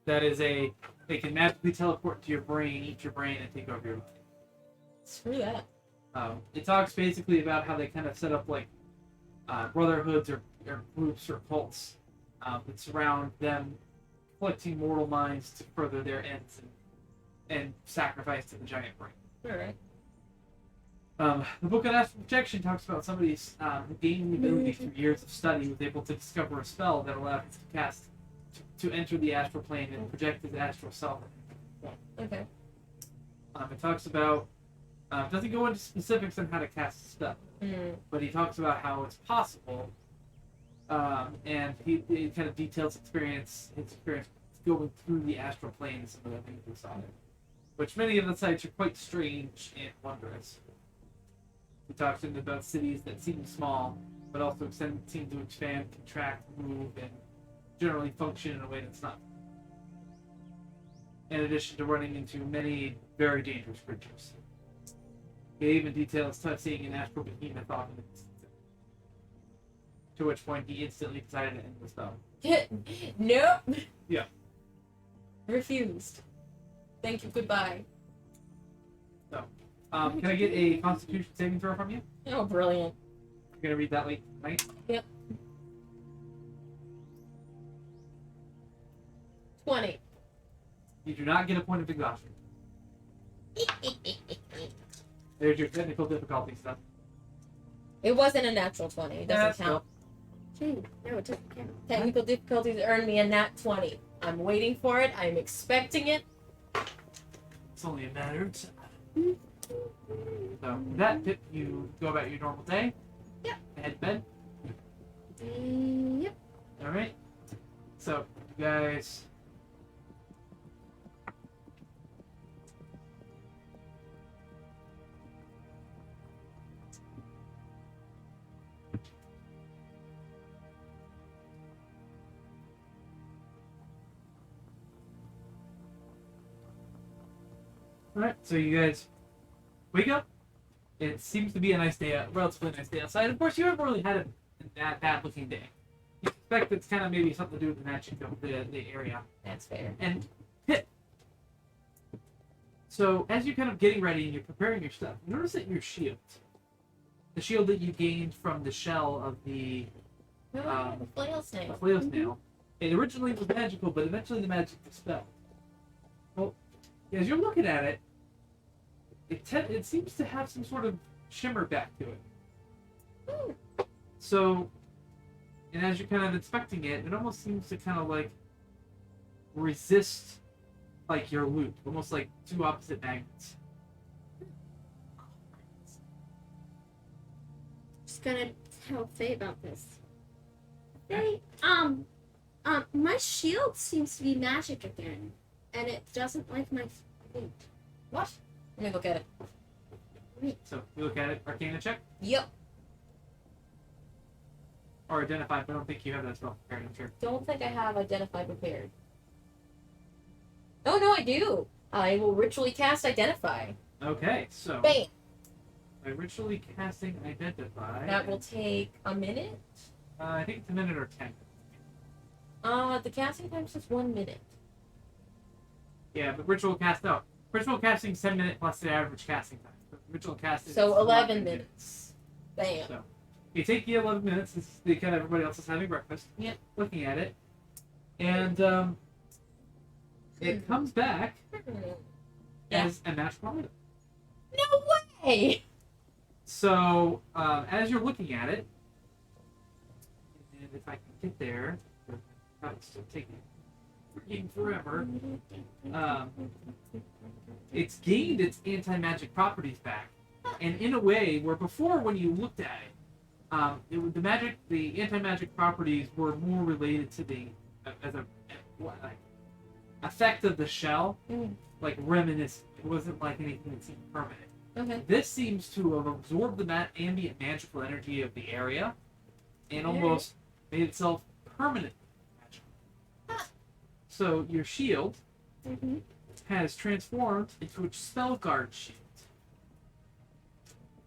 that is they can magically teleport to your brain, eat your brain, and take over your life. Screw that. It talks basically about how they kind of set up like brotherhoods or groups or cults that surround them, collecting mortal minds to further their ends and sacrifice to the giant brain. Alright. The book on astral projection talks about somebody's who gained the ability through years of study, was able to discover a spell that allowed him to cast to enter the astral plane and project his astral self. Okay. It talks about doesn't go into specifics on how to cast a spell, but he talks about how it's possible, and he kind of details his experience going through the astral plane and some of the things we saw there, which many of the sites are quite strange and wondrous. He talks about cities that seem small, but also seem to expand, contract, move, and generally function in a way that's not. In addition to running into many very dangerous creatures. He even details seeing an astral behemoth off in the distance. To which point he instantly decided to end the spell. Nope. Yeah. Refused. Thank you. Goodbye. Can I get a Constitution saving throw from you? Oh, brilliant. You're gonna read that late tonight? Yep. 20. You do not get a point of exhaustion. There's your technical difficulty stuff. It wasn't a natural 20. It Yeah, doesn't count. Gee, no, it doesn't count. Technical difficulties earned me a nat 20. I'm waiting for it. I'm expecting it. It's only a matter of time. So with that, Pip, you go about your normal day. Yep. Head to bed. Yep. All right. So you guys. Alright, so you guys wake up. It seems to be a nice day, a relatively nice day outside. Of course, you haven't really had a that bad looking day. You suspect it's kind of maybe something to do with the magic of the area. That's fair. And Pip. So as you're kind of getting ready and you're preparing your stuff, you notice that your shield, the shield that you gained from the shell of the No, the flail snail. flail snail, it originally was magical, but eventually the magic dispelled. Well, as you're looking at it, it seems to have some sort of shimmer back to it. So, and as you're kind of inspecting it, it almost seems to kind of like resist like your loot, almost like two opposite magnets. Just gonna tell Faye about this. Faye, my shield seems to be magic again, and it doesn't like my feet. What? Let me look at it. So you look at it, Arcana check, Yep. or identify, but I don't think you have that spell prepared, I'm sure. Don't think I have identify prepared. Oh no, I do. I will ritually cast identify. Okay, so Bam. by ritually casting identify, That will take a minute. I think it's a minute or 10. The casting time says 1 minute. Yeah, but ritual cast no. Ritual casting is 10 minutes plus the average casting time. But ritual casting So is 11 minutes. Bam. So you take the 11 minutes. This is the kind of everybody else is having breakfast. Yep. Looking at it, and it comes back Yeah. as a magical item. No way! So as you're looking at it, and if I can get there, it's still taking forever. It's gained its anti-magic properties back, and in a way where before, when you looked at it, the anti-magic properties were more related to the as a like effect of the shell, like reminiscent. It wasn't like anything that seemed permanent. Okay. This seems to have absorbed the ambient magical energy of the area, and almost made itself permanent magical. So your shield has transformed into a spell guard shield,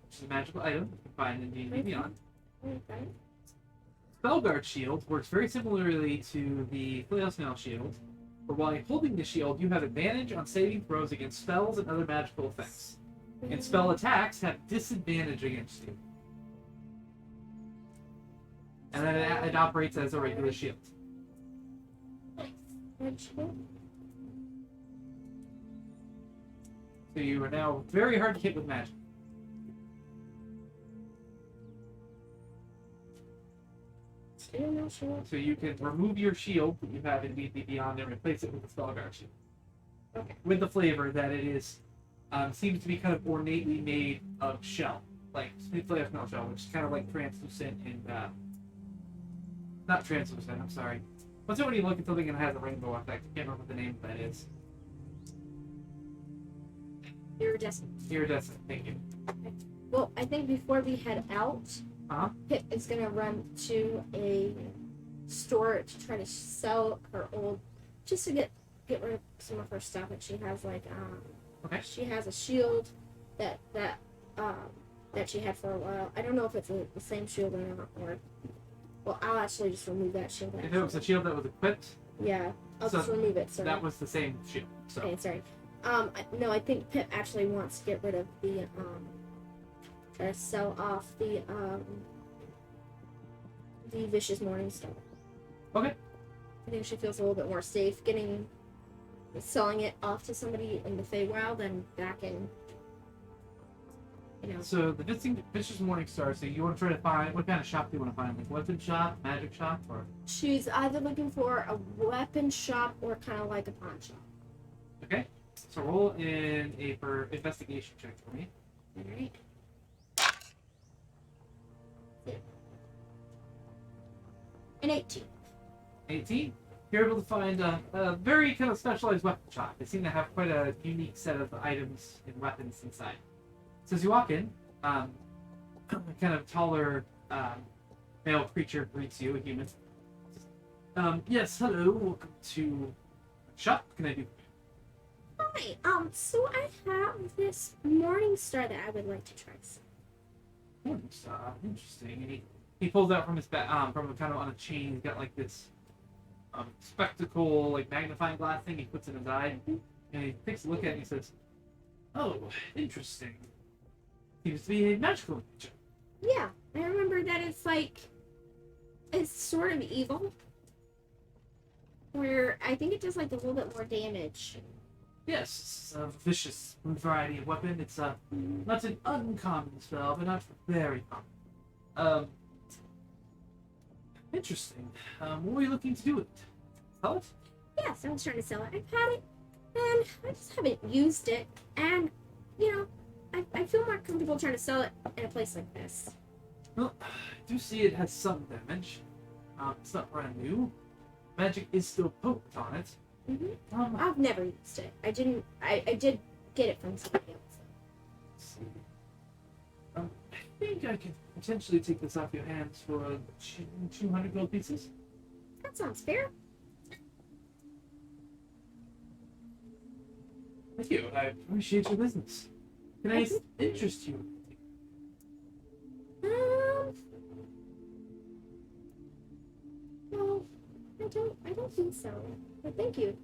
which is a magical item you can find in D&D Beyond. Okay. Spell guard shield works very similarly to the flail snail shield, but while you're holding the shield, you have advantage on saving throws against spells and other magical effects, and spell attacks have disadvantage against you. And then it operates as a regular shield. So you are now very hard to hit with magic. So you can remove your shield that you have in D&D Beyond and replace it with a spell guard shield. Okay. With the flavor that it is, seems to be kind of ornately made of shell, like flail snail shell, which is kind of like translucent and not translucent. I'm sorry. What's it when you look at something and it has a rainbow effect? I can't remember what the name of that is. Iridescent. Iridescent. Thank you. Well, I think before we head out, Pip is gonna run to a store to try to sell her old, just to get rid of some of her stuff. And she has like Okay. she has a shield that she had for a while. I don't know if it's the same shield or not. Or well, I'll actually just remove that shield. If it was a shield that was equipped, Yeah, I'll So just remove it. Sorry. that was the same shield. So Okay, sorry. No, I think Pip actually wants to get rid of the try to sell off the Vicious Morning Star. Okay. I think she feels a little bit more safe getting selling it off to somebody in the Feywild and back in, you know. So the Vicious Morning Star. So you want to try to find what kind of shop do you want to find? Like weapon shop, magic shop, or? She's either looking for a weapon shop or kind of like a pawn shop. Okay. So roll in a for investigation check for me. All right. An 18. 18. You're able to find a very kind of specialized weapon shop. They seem to have quite a unique set of items and weapons inside. So as you walk in, a kind of taller male creature greets you, a human. Yes, hello, welcome to the shop. What can I do? Hi. So I have this morning star that I would like to try. Morning Star, interesting. And he pulls out from his back, from a kind of on a chain. He's got like this spectacle, like magnifying glass thing. He puts in his eye, and he takes a look at it and he says, "Oh, interesting. Seems to be a magical creature." Yeah, I remember that it's sort of evil. Where I think it does like a little bit more damage. Yes, it's a vicious variety of weapon. It's not an uncommon spell, but not very common. Interesting. What were you looking to do with it? Sell it? Yes, I was trying to sell it. I've had it, and I just haven't used it. And, you know, I feel more comfortable trying to sell it in a place like this. Well, I do see it has some damage. It's not brand new. Magic is still potent on it. Mm-hmm. I've never used it. I did get it from somebody else. Let's see. I think I could potentially take this off your hands for 200 gold pieces. That sounds fair. Thank you. I appreciate your business. Can I interest you? Well, I don't think so. But thank you.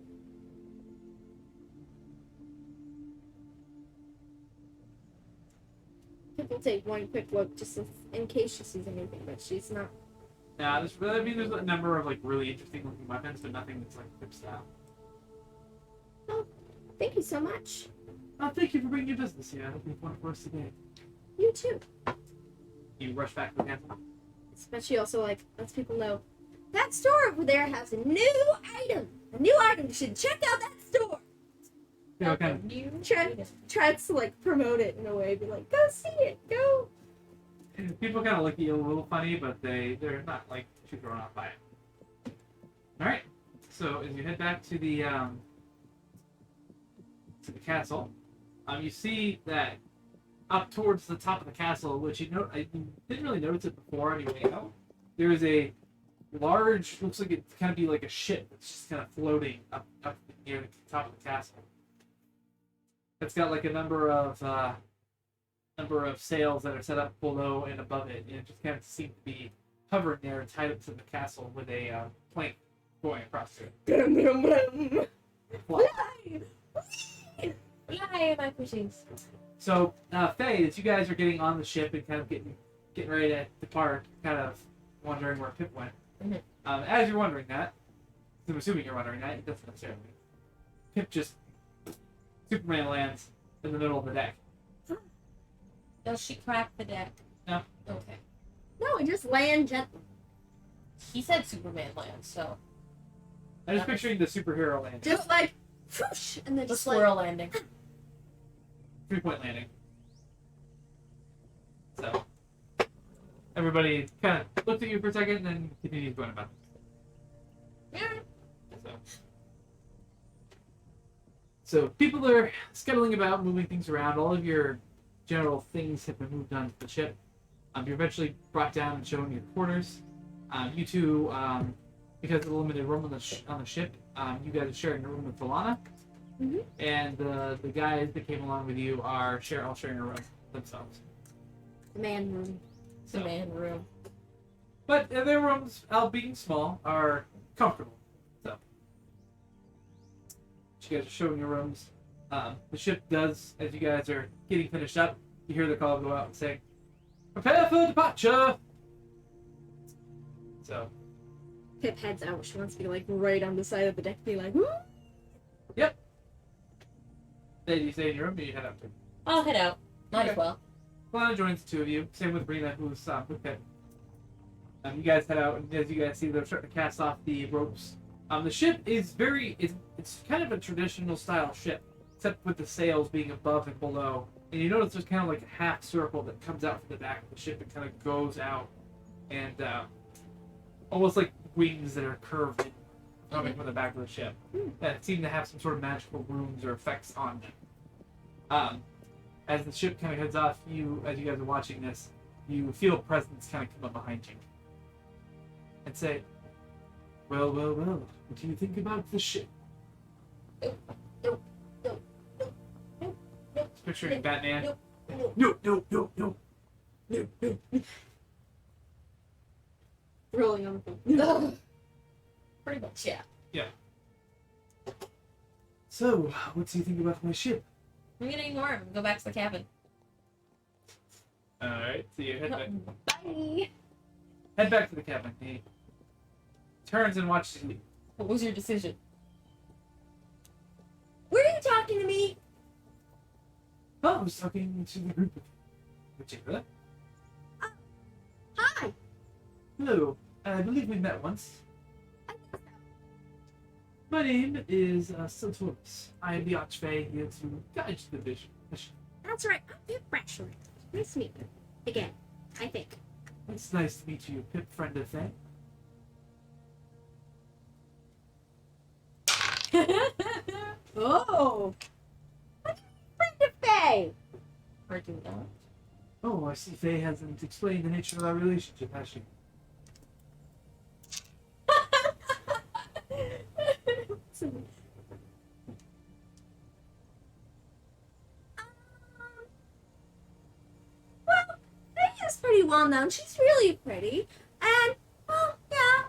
People take one quick look just in case she sees anything, but she's not. Yeah, there's a number of like really interesting looking weapons, but nothing that's like whip style. Oh, thank you so much. Thank you for bringing your business here. I hope you have fun for us today. You too. You rush back to the campfire. But she also like lets people know that store over there has a new item. A new item. You should check out that store. Yeah, okay. Tries to like promote it in a way, be like, go see it, go. People kind of look at you a little funny, but they're not like too thrown off by it. All right. So as you head back to the castle, you see that up towards the top of the castle, which I didn't really notice it before anyway. There is a large, looks like it kind of be like a ship that's just kind of floating up near the top of the castle. It's got like a number of sails that are set up below and above it, and it just kind of seems to be hovering there, tied up to the castle with a plank going across it. Fly, my pushies. So, Faye, as you guys are getting on the ship and kind of getting ready to depart, kind of wondering where Pip went. Mm-hmm. As you're wondering that, I'm assuming you're wondering that, it doesn't necessarily. Pip just Superman lands in the middle of the deck. Does she crack the deck? No. Okay. No, just land gently. He said Superman lands, so I'm just picturing the superhero landing. Just like, whoosh, and then the just squirrel like, landing. 3-point landing. So, everybody kind of looked at you for a second and then continued going about it. So people are scuttling about, moving things around. All of your general things have been moved onto the ship. You're eventually brought down and shown your quarters. You two, because of the limited room on the ship, you guys are sharing a room with Valana. Mm-hmm. And the guys that came along with you are all sharing a room themselves. the man room. The man room. But their rooms, being small, are comfortable. So, you guys are showing your rooms. The ship does, as you guys are getting finished up, you hear the call go out and say, "Prepare for departure!" So, Pip heads out. She wants to be like right on the side of the deck, be like, woo! yep. Do you stay in your room or you head out to? I'll head out. Might Okay. as well. Lana joins the two of you. Same with Rena, who's with Pip. You guys head out, and as you guys see, they're starting to cast off the ropes. The ship is it's kind of a traditional style ship, except with the sails being above and below. And you notice there's kind of like a half circle that comes out from the back of the ship and kind of goes out, and almost like wings that are curved in, coming from the back of the ship that seem to have some sort of magical runes or effects on them. As the ship kind of heads off, as you guys are watching this, you feel a presence kind of come up behind you and say, well, what do you think about the ship? Just picturing Batman. No. Rolling on the floor. Pretty much, yeah. So, what do you think about my ship? I'm gonna ignore him and go back to the cabin. Alright, so you head back. Bye. Head back to the cabin. He turns and watches you. What was your decision? Were you talking to me? Oh, I was talking to the group of particular. Hi. Hello, I believe we met once. My name is Siltoris. I am the Archfey here to guide the mission. That's right. I'm Pip Brasher. Nice to meet you. Again, I think. It's nice to meet you, Pip, friend of Faye. Oh. Friend of Faye. Or do not? Oh, I see Faye hasn't explained the nature of our relationship, has she? Well, Faye is pretty well known. She's really pretty. And, well, yeah,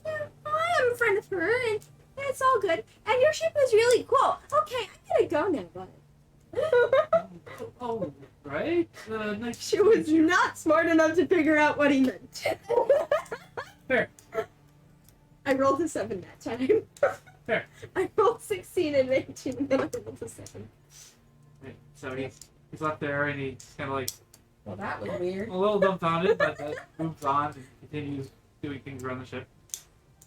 I am a friend of her, and it's all good. And your ship is really cool. Okay, I gotta go now, bud. Oh, right. Nice. She was not smart enough to figure out what he meant. Fair. I rolled a 7 that time. Fair. I rolled 16 and 18, and then I rolled a 7. Right. So he's left there, and he's kind of like Well, that was weird. a little dumbfounded, but moves on and continues doing things around the ship.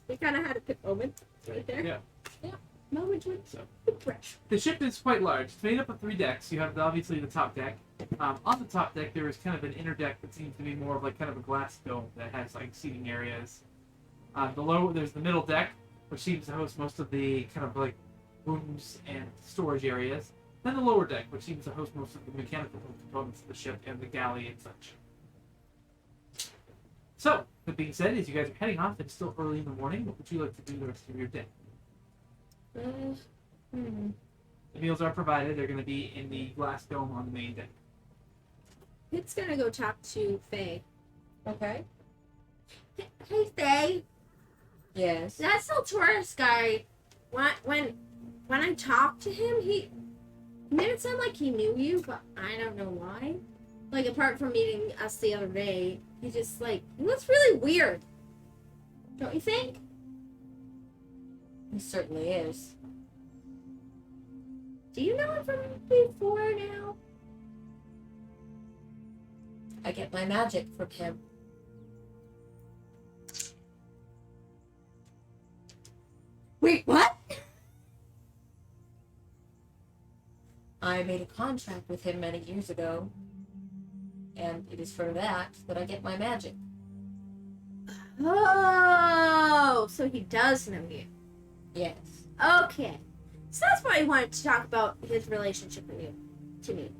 We kind of had a Pip moment right there. Yeah. Moment with So fresh. the ship is quite large. It's made up of 3 decks. You have obviously the top deck. On the top deck, there is kind of an inner deck that seems to be more of like kind of a glass dome that has like seating areas. Below, there's the middle deck, which seems to host most of the kind of like rooms and storage areas. Then the lower deck, which seems to host most of the mechanical components of the ship and the galley and such. So, that being said, as you guys are heading off, it's still early in the morning. What would you like to do the rest of your day? The meals are provided. They're going to be in the glass dome on the main deck. Pip's gonna go talk to Faye. Okay. Hey, Faye. Yes. That Siltoris guy, when I talked to him, he made it sound like he knew you, but I don't know why. Like, apart from meeting us the other day, he just, like, he looks really weird. Don't you think? He certainly is. Do you know him from before now? I get my magic from him. Wait, what? I made a contract with him many years ago, and it is for that I get my magic. Oh, so he does know you. Yes. Okay. So that's why he wanted to talk about his relationship with you, to me.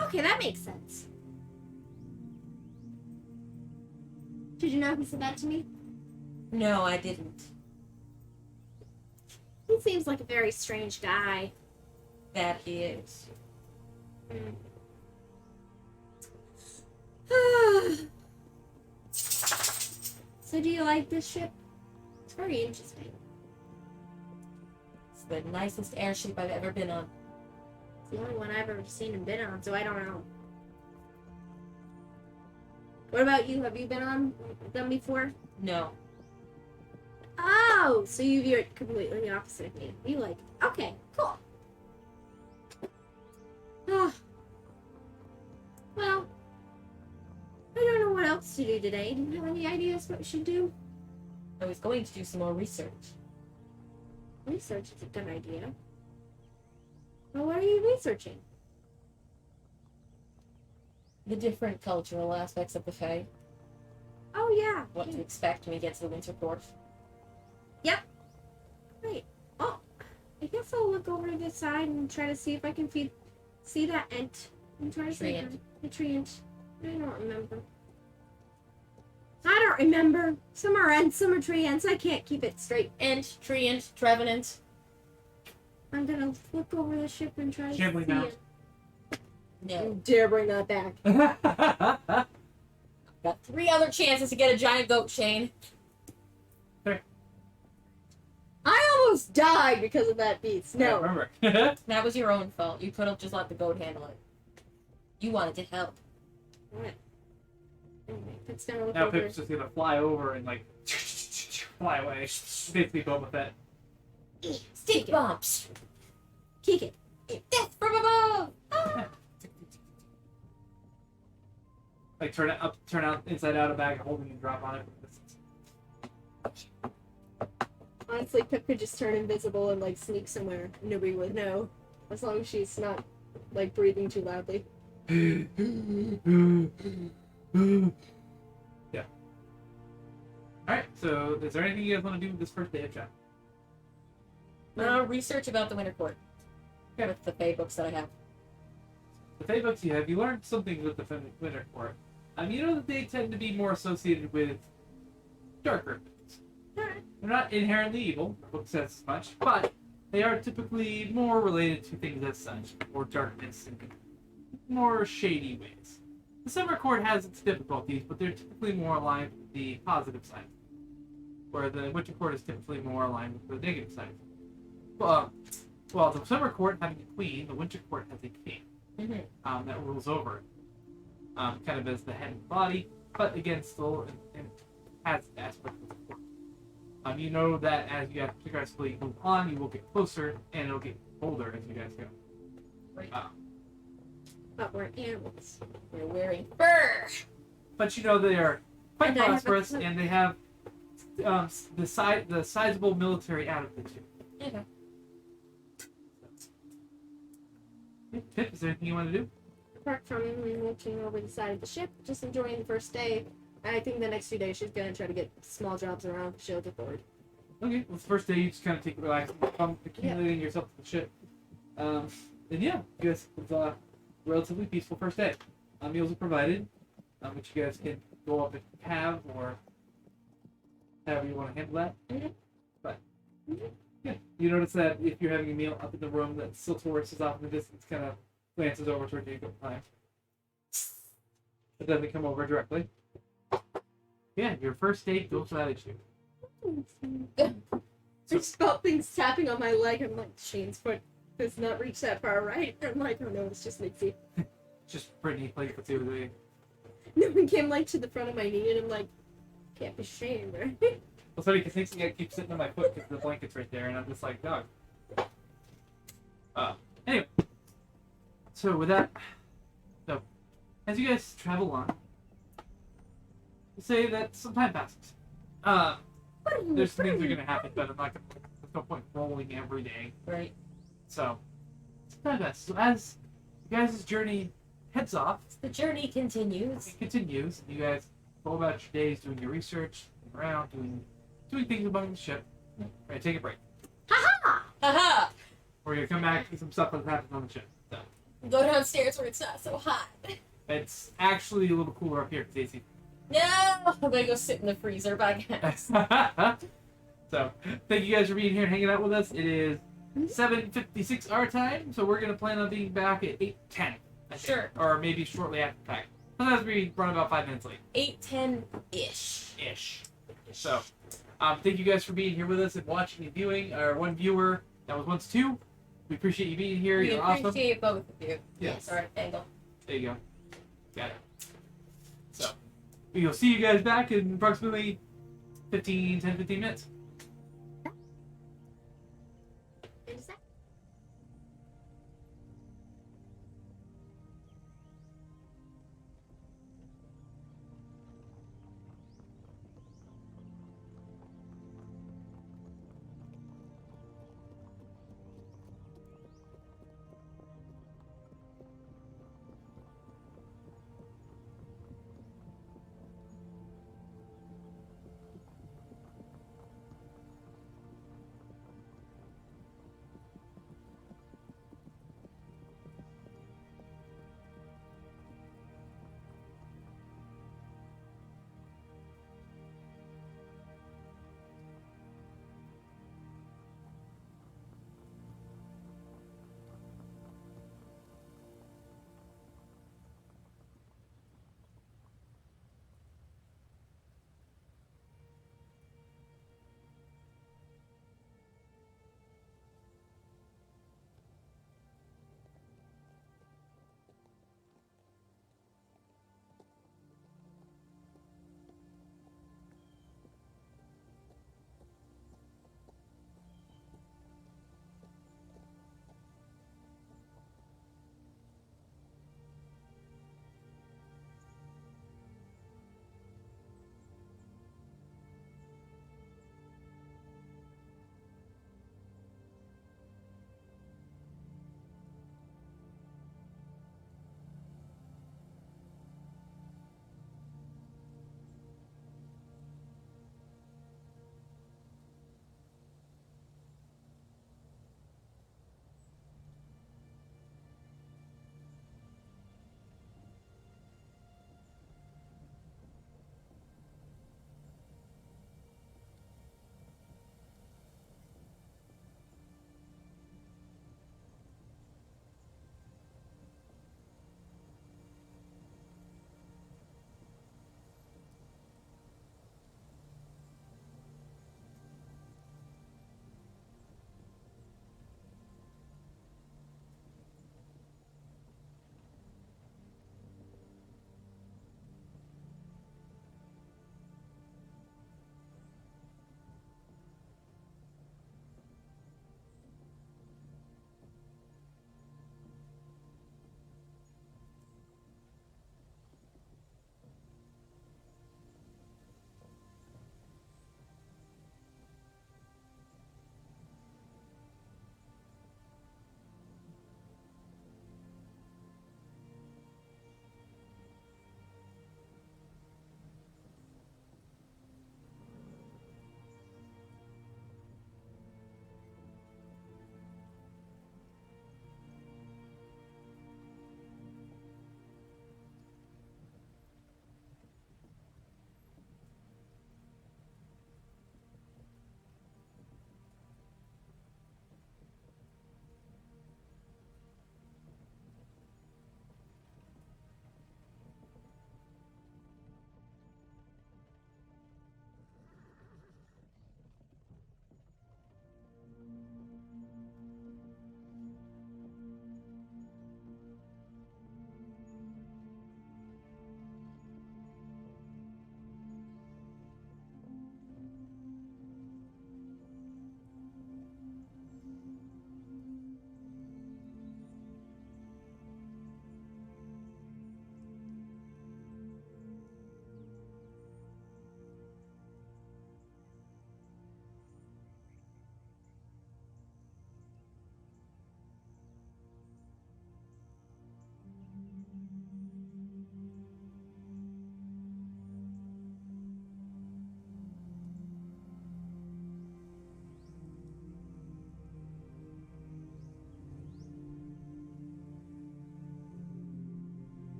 Okay, that makes sense. Did you know he said that to me? No, I didn't. He seems like a very strange guy. That he is. So do you like this ship? It's very interesting. It's the nicest airship I've ever been on. It's the only one I've ever seen him been on, so I don't know. What about you? Have you been on them before? No. Oh, so you're completely opposite of me. You like, okay, cool. to do today? Do you have any ideas what we should do? I was going to do some more research. Research is a good idea. Well, what are you researching? The different cultural aspects of the Fae. Oh, yeah. What to expect when we get to the Winter Court. Great. Oh, I guess I'll look over to this side and try to see if I can see that ant. And try to see Treant. the treant. I don't remember. I don't remember. Some are ants, some are tree ants. I can't keep it straight. Ent, treant, trevenant. I'm gonna look over the ship and try to Shambling see mount. it. No. You dare bring that back. Got 3 other chances to get a giant goat chain. I almost died because of that beast. No. Remember. That was your own fault. You could have just let the goat handle it. You wanted to help. Alright. Anyway, let's now look Now over. Pip's just gonna fly over and like fly away. Basically Boba Fett. Stink bumps. Kick it. Death from above. Ah. Like turn out inside out a bag, holding and drop on it. Honestly, Pip could just turn invisible and like sneak somewhere. Nobody would know. As long as she's not like breathing too loudly. Yeah. Alright, so is there anything you guys want to do with this first day of chat? Research about the Winter Court. Okay. With the Fae books that I have. The Fae books you have, you learned something with the Winter Court. You know that they tend to be more associated with darker things. They're not inherently evil, the book says as much, but they are typically more related to things as such, more darkness and more shady ways. The Summer Court has its difficulties, but they're typically more aligned with the positive side, where the Winter Court is typically more aligned with the negative side. Well, the Summer Court having a queen, the Winter Court has a king that rules over it, kind of as the head of the body, but again, still has aspects of the court. You know that as you guys progressively move on, you will get closer, and it'll get colder as you guys go. Right. But we're animals. We're wearing fur. But you know they are quite And I have a prosperous, clue. and they have the sizable military out of the two. Okay. Pip, is there anything you want to do? Apart from looking over the side of the ship, just enjoying the first day. I think the next few days she's gonna try to get small jobs around because she'll get bored. Okay, well, the first day you just kind of take it relax, accumulating yourself to the ship. And yeah, you guys have a relatively peaceful first day. Meals are provided, which you guys can go up and have, or however you want to handle that. Mhm. But yeah, you notice that if you're having a meal up in the room, that Siltorus is off in the distance, kind of glances over towards you a couple times. It doesn't come over directly. Yeah, your first date goes without issue. I just felt things tapping on my leg. I'm like, Shane's foot does not reach that far, right? I'm like, oh no, it's just Nixie. Just Brittany playing with you. They No one came like to the front of my knee, and I'm like, can't be Shane, right? Well, sorry, because Nixie keeps sitting on my foot because the blanket's right there, and I'm just like, dog. Anyway. So, with that, so, as you guys travel on, we'll say that some time passes. There's things that are going to happen, but I'm not going to, there's no point rolling every day. Right. So, some time passes. So, as you guys' journey heads off, The journey continues. it continues, and you guys go about your days doing your research, around, doing things among the ship. Right, take a break. Haha! We're gonna come back to some stuff that happened on the ship. So Go downstairs where it's not so hot. it's actually a little cooler up here, Stacy. No! I'm gonna go sit in the freezer, but I guess. So thank you guys for being here and hanging out with us. It is 7:56 our time, so we're gonna plan on being back at 8:10. Sure. Or maybe shortly after that. Sometimes we run about 5 minutes late. 8:10-ish. Ish. So, thank you guys for being here with us and watching and viewing. Our one viewer that was once two. We appreciate you being here. We You're awesome. appreciate both of you. Yes. Sorry, angle. There you go. Got it. So, we'll see you guys back in approximately 10, 15 minutes.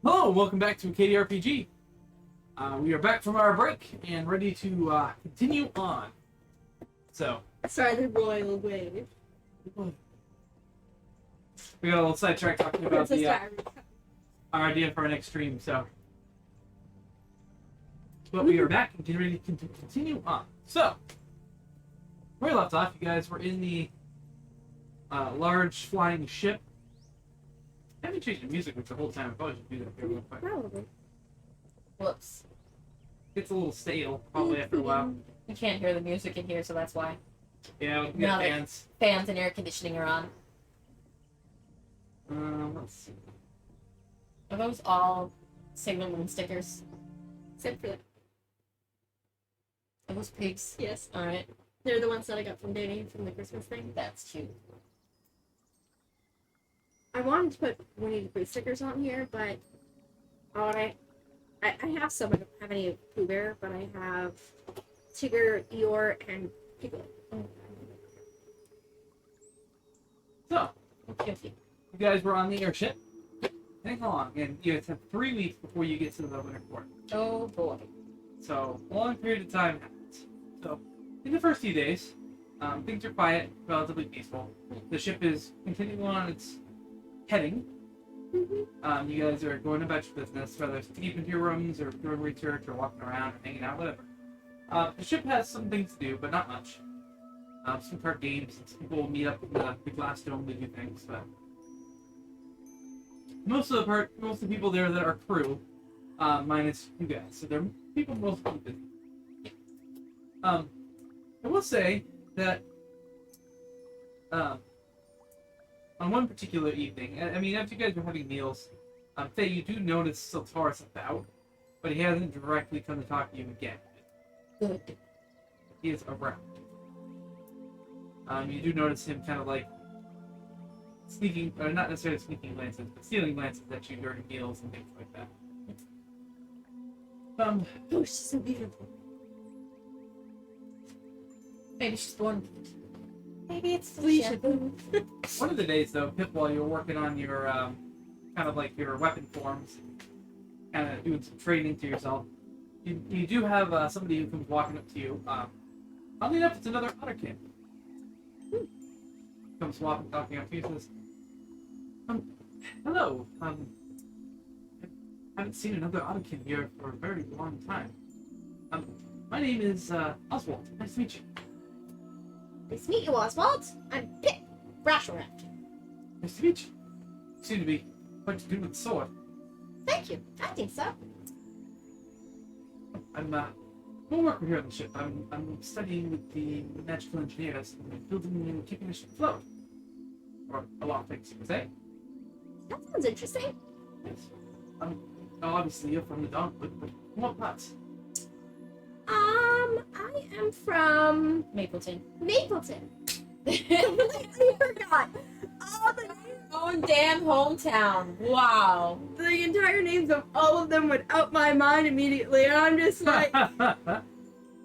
Hello, welcome back to KDRPG. We are back from our break and ready to continue on. So, Sorry, the royal way. we got a little sidetracked talking about Princess the Diaries. our idea for our next stream. So, but we are back and getting ready to continue on. So, where we left off, you guys were in the large flying ship. I haven't changed the music with the whole time. I probably should do that here real quick. Probably. Whoops. It's a little stale, probably after a while. You can't hear the music in here, so that's why. Yeah, we can Now get that fans. fans and air conditioning are on. Let's see. Are those all Sailor Moon stickers? Except for that. Are those pigs? Yes. Alright. They're the ones that I got from Danny from the Christmas thing. That's cute. I wanted to put Winnie the Pooh stickers on here, but I have some. I don't have any of Pooh Bear, but I have Tigger, Eeyore, and Piglet. So, Okay. you guys were on the airship. Hang on, and you guys have 3 weeks before you get to the winter port. Oh boy. So, a long period of time happens. So, in the first few days, things are quiet, relatively peaceful. The ship is continuing on its heading. You guys are going about your business, whether it's deep into your rooms or doing research or walking around or hanging out, whatever. The ship has some things to do, but not much. Some card games, some people will meet up in the glass dome to do things, but most of the people there that are crew, minus you guys, so they're people mostly busy. I will say that on one particular evening, I mean, after you guys were having meals, Faye, you do notice Siltaris about, but he hasn't directly come to talk to you again. Good. He is around. You do notice him kind of like sneaking, or not necessarily sneaking glances, but stealing glances at you during meals and things like that. Oh, she's so beautiful. Maybe she's born. Maybe it's Felicia. One of the days, though, Pip, while you were working on your kind of like your weapon forms, kind of doing some training to yourself, you do have somebody who comes walking up to you. Oddly enough, it's another Otterkin. Comes walking, talking up to you, says, hello. I haven't seen another Otterkin here for a very long time. My name is Oswald. Nice to meet you. Nice to meet you, Oswald. I'm Pip Brasharat. Nice to meet you. You seem to be quite to do with the sword. Thank you. I think so. I'm a worker here on the ship. I'm studying with the magical engineers and building and keeping the ship afloat. Or a lot of things, you could say. That sounds interesting. Yes. Obviously you're from the Dawnwood, but what parts? I am from Mapleton. Mapleton. Completely forgot. All the Own damn hometown. Wow. The entire names of all of them went out my mind immediately, and I'm just like, the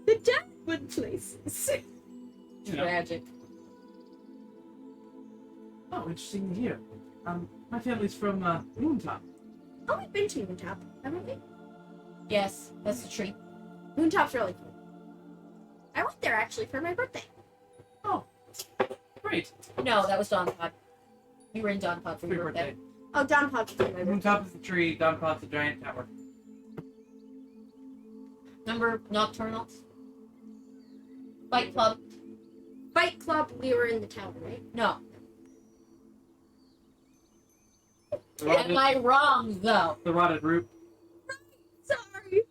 Jackwood places. You know. Tragic. Oh, interesting to hear. My family's from Moontop. Oh, we've been to Moontop, haven't we? Yes, that's the tree. Moontop's really cool. I went there actually for my birthday. Oh, great. No, that was Dawn Pod. You were in Dawn Pod for For your your birthday. Oh, Don Pop for my birthday. Moontop is the tree, Dawnpot's the giant tower. Remember Nocturnals? Fight Club? Fight Club, we were in the tower, right? No. The Am I wrong, though? the rotted root. Sorry.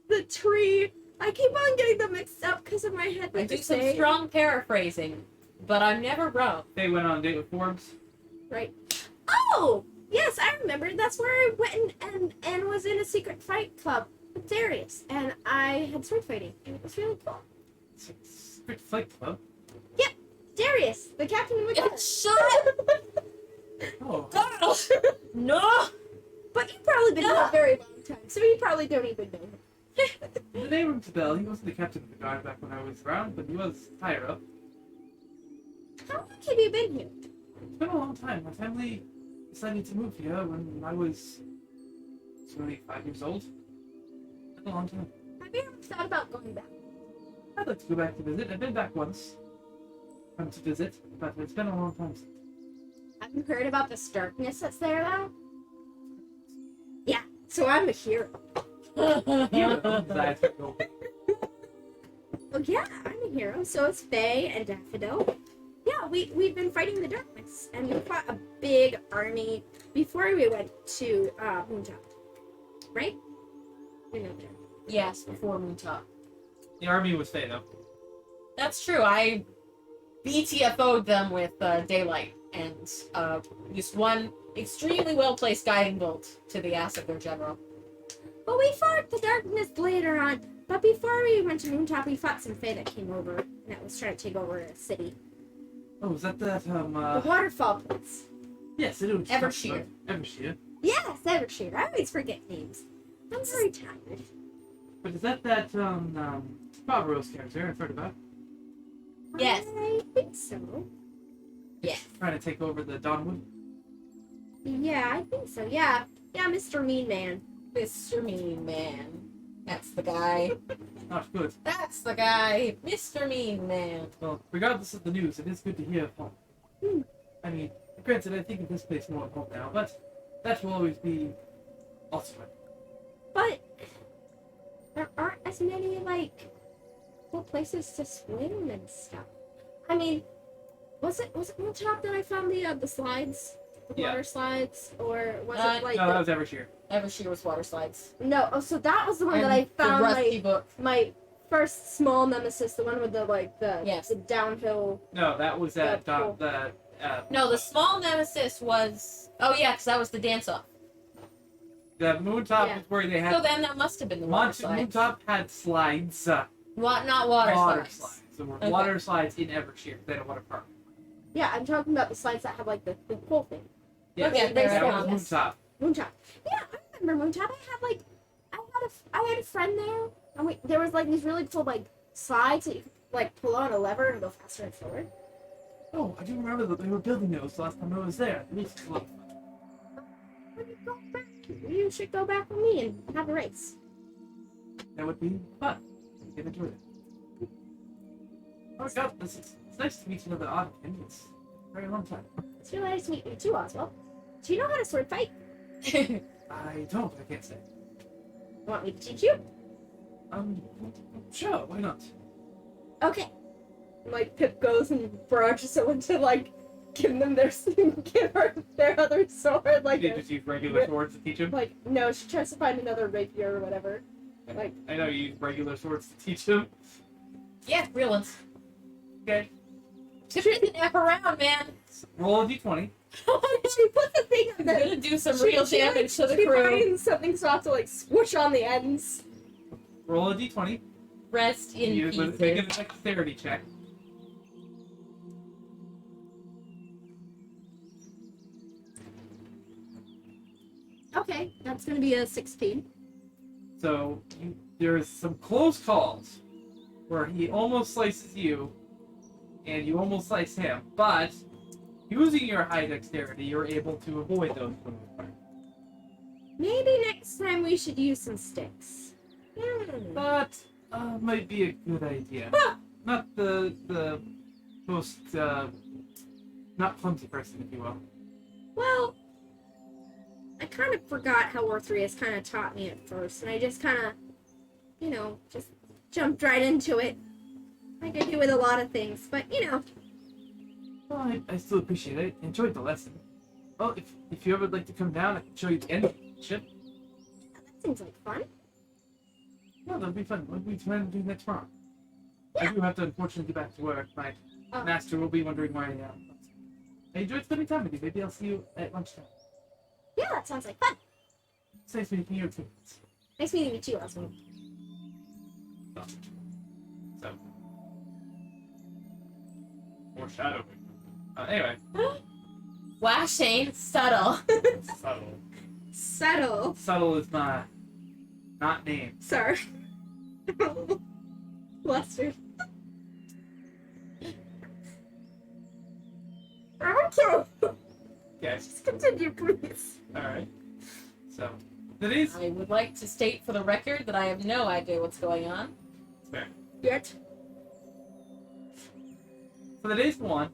The tree. I keep on getting them mixed up because of my head. I do some strong paraphrasing, but I'm never wrong. They went on a date with Forbes. Right. Oh! Yes, I remember. That's where I went and was in a secret fight club with Darius. And I had sword fighting. And it was really cool. Secret Fight Club. Darius, the captain of the Shut Oh, up! No! But you've probably been here a very long time, so you probably don't even know him. the name rings a bell. He wasn't the captain of the guard back when I was around, but he was higher up. How long have you been here? It's been a long time. My family decided to move here when I was It's only 5 years old. That's a long time. Have you ever thought about going back? I'd like to go back to visit. I've been back once. To visit, but it's been a long time since. Have you heard about this darkness that's there now? Yeah, so I'm a hero. Besides, Well, yeah, I'm a hero. So is Faye and Daffodil. Yeah, we've been fighting the darkness, and we fought a big army before we went to Moontop. Right? You know that. Yes, before Moontop. the army was Faye, though. That's true. I BTFO'd them with Daylight and used one extremely well-placed guiding bolt to the ass of their general. But we fought the darkness later on. But before we went to Moontop, we fought some Fae that came over and that was trying to take over a city. Oh, was that The waterfall place. Yes, it was. Eversheer. Eversheer. Yes, Eversheer. I always forget names. I'm very tired. But is that Barbaros character I've heard about? Yes. I think so. Yes. Trying to take over the Dawnwood? Yeah, I think so. Yeah. Yeah, Mr. Mean Man. Mr. Mean Man. That's the guy. Not good. That's the guy. Mr. Mean Man. Well, regardless of the news, it is good to hear of home. Hmm. I mean, granted, I think of this place more at home now, but that will always be ultimate. But there aren't as many, like, cool places to swim and stuff. I mean, was it Moontop that I found the slides? The Yeah. water slides? Or was Uh, it like No, that was Eversheer. Eversheer was water slides. No, oh, so that was the one And that I found the rusty book. my first small nemesis, the one with the Yes. the downhill. No, that was at Yeah, cool. No, the small nemesis was. Oh yeah, because that was the dance-off. the Moontop Yeah. is where they So had. then that must have been the water slides. Moontop had slides. Not water slides. There were Okay. water slides in Eversheer. They had a water park. Yeah, I'm talking about the slides that have like the whole thing. Yeah, Okay, they there that I said was yes. Moontop. Moontop. Yeah, I remember Moontop. I had a friend there, and there was like these really cool like slides that you could like pull on a lever and go faster and forward. Oh, I do remember that they were building those last time I was there. It was a lot of fun. When you go back, you should go back with me and have a race. That would be fun. I'd get into it. Oh my god, it's nice to meet another Odkin. It's a very long time. It's really nice to meet you too, Oswald. Do you know how to sword fight? I don't, I can't say. You want me to teach you? Sure, why not? Okay. Like Pip goes and barrages someone to like give them their their other sword. Like You just use regular swords to teach him? like no, she tries to find another rapier or whatever. Like I know you use regular swords to teach him. Yeah, real ones. Okay. Shit the F around, man. Roll a d20. she puts the thing on I'm the gonna do some real damage to the she crew. finds something so I have to like swoosh on the ends. Roll a d20. Rest in You pieces. make a dexterity check. Okay, that's gonna be a 16. So there's some close calls where he almost slices you, and you almost slice him. But using your high dexterity, you're able to avoid those for the most part. Maybe next time we should use some sticks. That might be a good idea. Not the most not clumsy person, if you will. Well, I kind of forgot how Orthreus kind of taught me at first, and I just kind of, just jumped right into it. Like I do with a lot of things, but Well, I still appreciate it. I enjoyed the lesson. Well, if you ever would like to come down, I can show you the end of the ship. that seems like fun. Well, that'll be fun. What are we trying to do next tomorrow? I Yeah. do have to unfortunately get back to work. My Oh. master will be wondering where I am. I enjoyed spending time with you. Maybe I'll see you at lunchtime. Yeah, that sounds like fun. It's nice meeting you too. Nice meeting you too, Oswald. So, foreshadowing. Anyway, Wow, Shane, subtle. subtle. Settle. Subtle is my not name. Sorry. Flustered. Okay. Okay. Just continue, please. All right. So, The days. I would like to state for the record that I have no idea what's going on. Fair. Yet. So the days go on.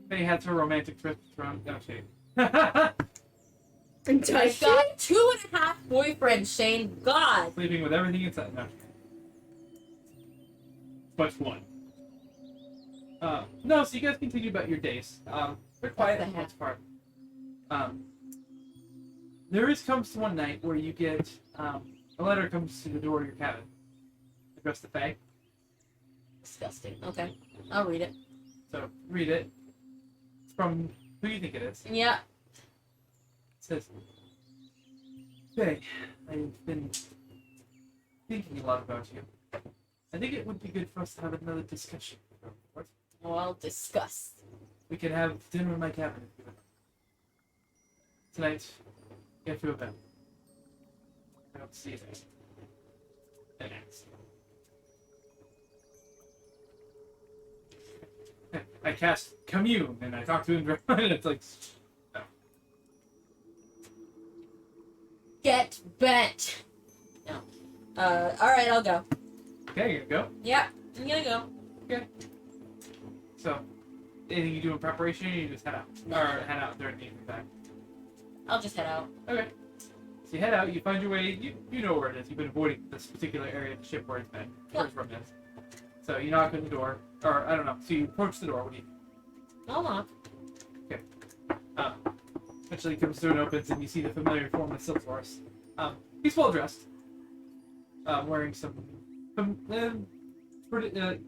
Faye has her romantic trip thrown. No shade. And does I've she? got 2.5 boyfriends, Shane. God. Sleeping with everything inside. No. But one. No, so you guys continue about your days. They're quiet for the most part. There comes one night where you get a letter comes to the door of your cabin, addressed to Faye. Disgusting. Okay. I'll read it. So read it. It's from who you think it is. Yeah. It says, Faye, I've been thinking a lot about you. I think it would be good for us to have another discussion. Well, I'll discuss. We can have dinner in my cabin if you want. Tonight, you have to go to bed. I don't see it. And I cast commune and I talk to him and it's like, no. Get bent. No. Alright, I'll go. Okay, you're gonna go. Yeah, I'm gonna go. So, anything you do in preparation, or you just head out, or head out during the evening time. I'll just head out. Okay. So you head out. You find your way. You know where it is. You've been avoiding this particular area of the ship where it's been. Where his room is. So you knock on the door, or I don't know. So you approach the door. What do you? I'll knock. Eventually he comes through and opens, and you see the familiar form of Silforus. He's well dressed. Wearing some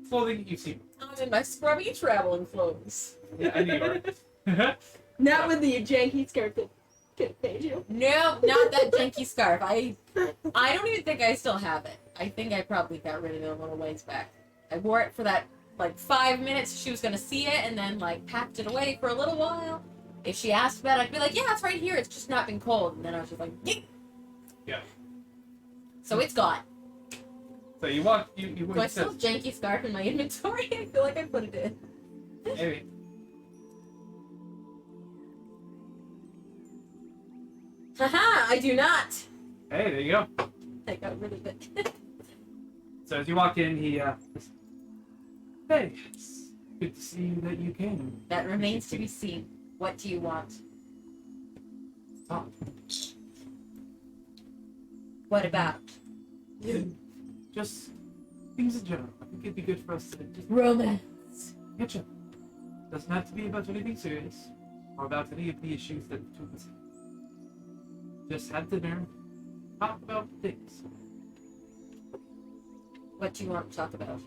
clothing you've seen. I'm in my scrubby traveling clothes. Yeah, I knew you were. Not with the janky skirt that could page you. No, not that janky scarf. I don't even think I still have it. I think I probably got rid of it a little ways back. I wore it for that, 5 minutes. She was gonna see it, and then, packed it away for a little while. If she asked about it, I'd be like, yeah, it's right here. It's just not been cold. And then I was just like, Yeet. Yeah. So it's gone. So you walk. You Do I still have janky scarf in my inventory? I feel like I put it in. Maybe. Haha, I do not. Hey, there you go. I got rid of it. So as you walk in, he says, hey, it's good to see that you came. That remains to be seen. What do you want? Talk. What about? Just things in general. I think it'd be good for us to just Romance. catch up. Doesn't have to be about anything serious or about any of the issues that the two of us have. Just have dinner, talk about things. What do you want to talk about?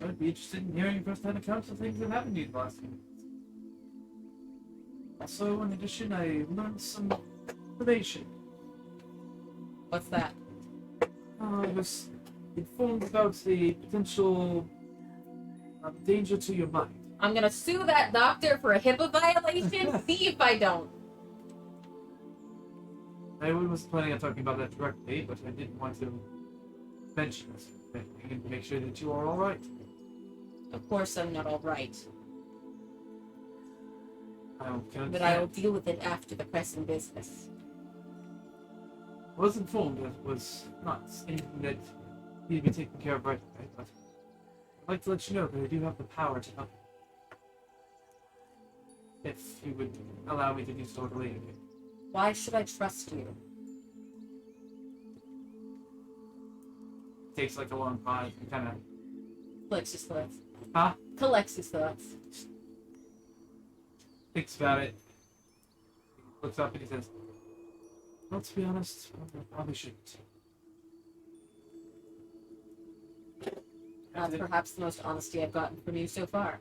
I'd be interested in hearing first-hand accounts of things that happened to you the last few months. Also, in addition, I learned some information. What's that? I was informed about the potential danger to your mind. I'm gonna sue that doctor for a HIPAA violation. See if I don't. I wasn't planning on talking about that directly, but I didn't want to mention it. And make sure that you are all right. Of course I'm not all right, but I will deal with it after the pressing business. I was informed that it was not anything that needed to be taken care of right away, but I'd like to let you know that I do have the power to help you. If you would allow me to do so later. Why should I trust you? Takes like a long pause and kind of. Collects his thoughts. Huh? Collects his thoughts. Thinks about it. Looks up and he says, well, to be honest, I probably shouldn't. That's perhaps the most honesty I've gotten from you so far.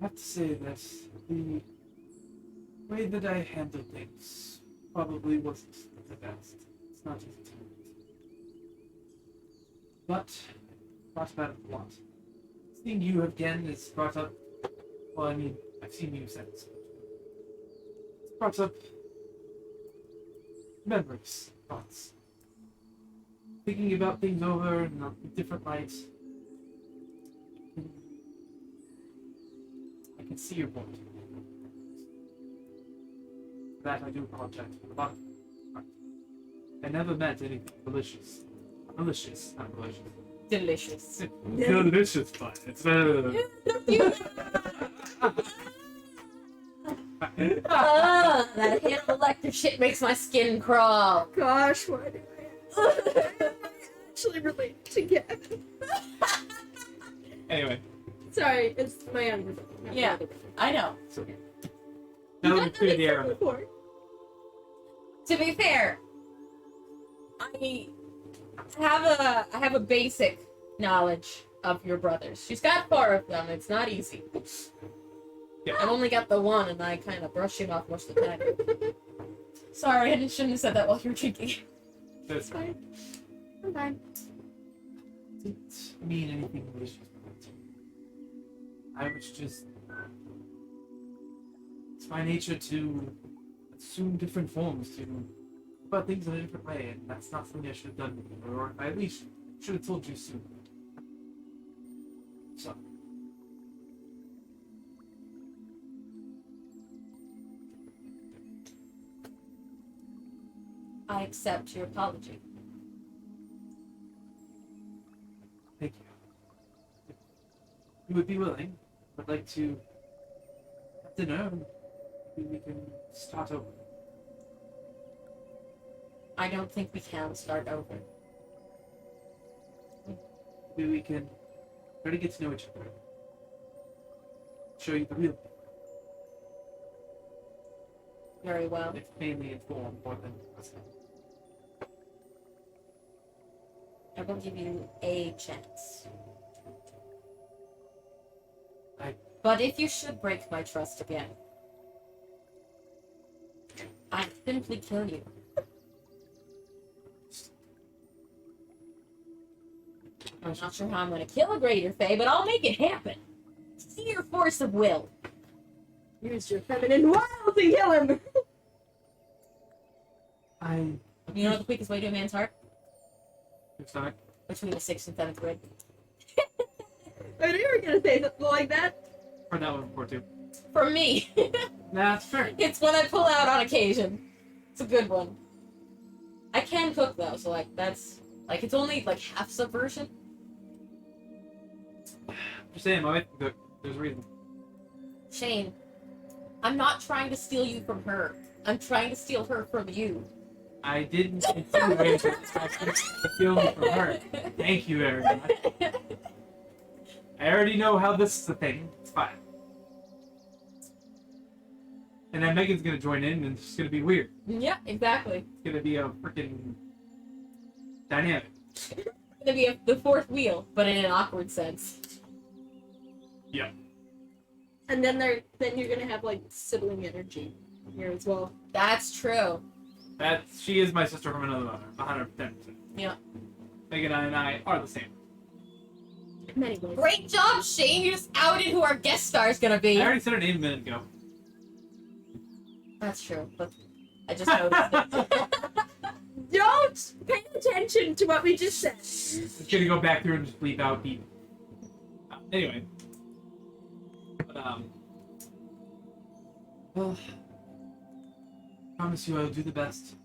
I have to say that the way that I handled things probably wasn't the best. It's not easy to read. But thought about it a lot. Seeing you again is brought up. Well, I mean, I've seen you since. It's brought up memories, thoughts. Thinking about things over in a different light. I can see your point. For that I do apologize. But I never meant anything malicious. Malicious, not malicious. Delicious. Delicious, but it's That Hannibal Lecter shit makes my skin crawl. Gosh, why do I actually relate to Gavin? Anyway, Sorry, it's my younger brother. not my Yeah. older brother. I know. so You now got let me clear the air on it. before. To be fair, I have a basic knowledge of your brothers. She's got 4 of them. It's not easy. Yeah. I've only got the one, and I kind of brush him off most of the time. Sorry, I shouldn't have said that while you were drinking. That's It's fine. I'm fine. didn't mean anything malicious. I was just. It's my nature to assume different forms, to about things in a different way, and that's not something I should have done before, or I at least should have told you sooner. So. I accept your apology. Thank you. If you would be willing, I'd like to have dinner and maybe we can start over. I don't think we can start over. Maybe we can try to get to know each other. Show you the real me, Very well. if mainly in form more than person. I will give you a chance. But if you should break my trust again, I'd simply kill you. I'm not sure how I'm going to kill a greater Fae, but I'll make it happen. See your force of will. Use your feminine wiles and kill him. You know what the quickest way to a man's heart? It's not. Between the 6th and 7th grade. I knew you were gonna say something like that. Heard that one before too. For me. Nah, that's fair. It's one I pull out on occasion. It's a good one. I can cook though, so like that's like it's only like half subversion. Just saying, my wife can cook. There's a reason. Shane, I'm not trying to steal you from her. I'm trying to steal her from you. I didn't insinuate that I was to steal me from her. Thank you, Ariana. I already know how this is a thing. It's fine. And then Megan's gonna join in, and it's just gonna be weird. Yeah, exactly. It's gonna be a freaking dynamic. It's gonna be the 4th wheel, but in an awkward sense. And then you're gonna have like sibling energy here as well. That's true. She is my sister from another mother, 110%. Yeah. Megan and I are the same. In many ways. Great job, Shane. You just outed who our guest star is gonna be. I already said her name a minute ago. That's true, but I just noticed it. Don't pay attention to what we just said. Just gonna go back through and just bleep out beep. Anyway. But, well, promise you I will do the best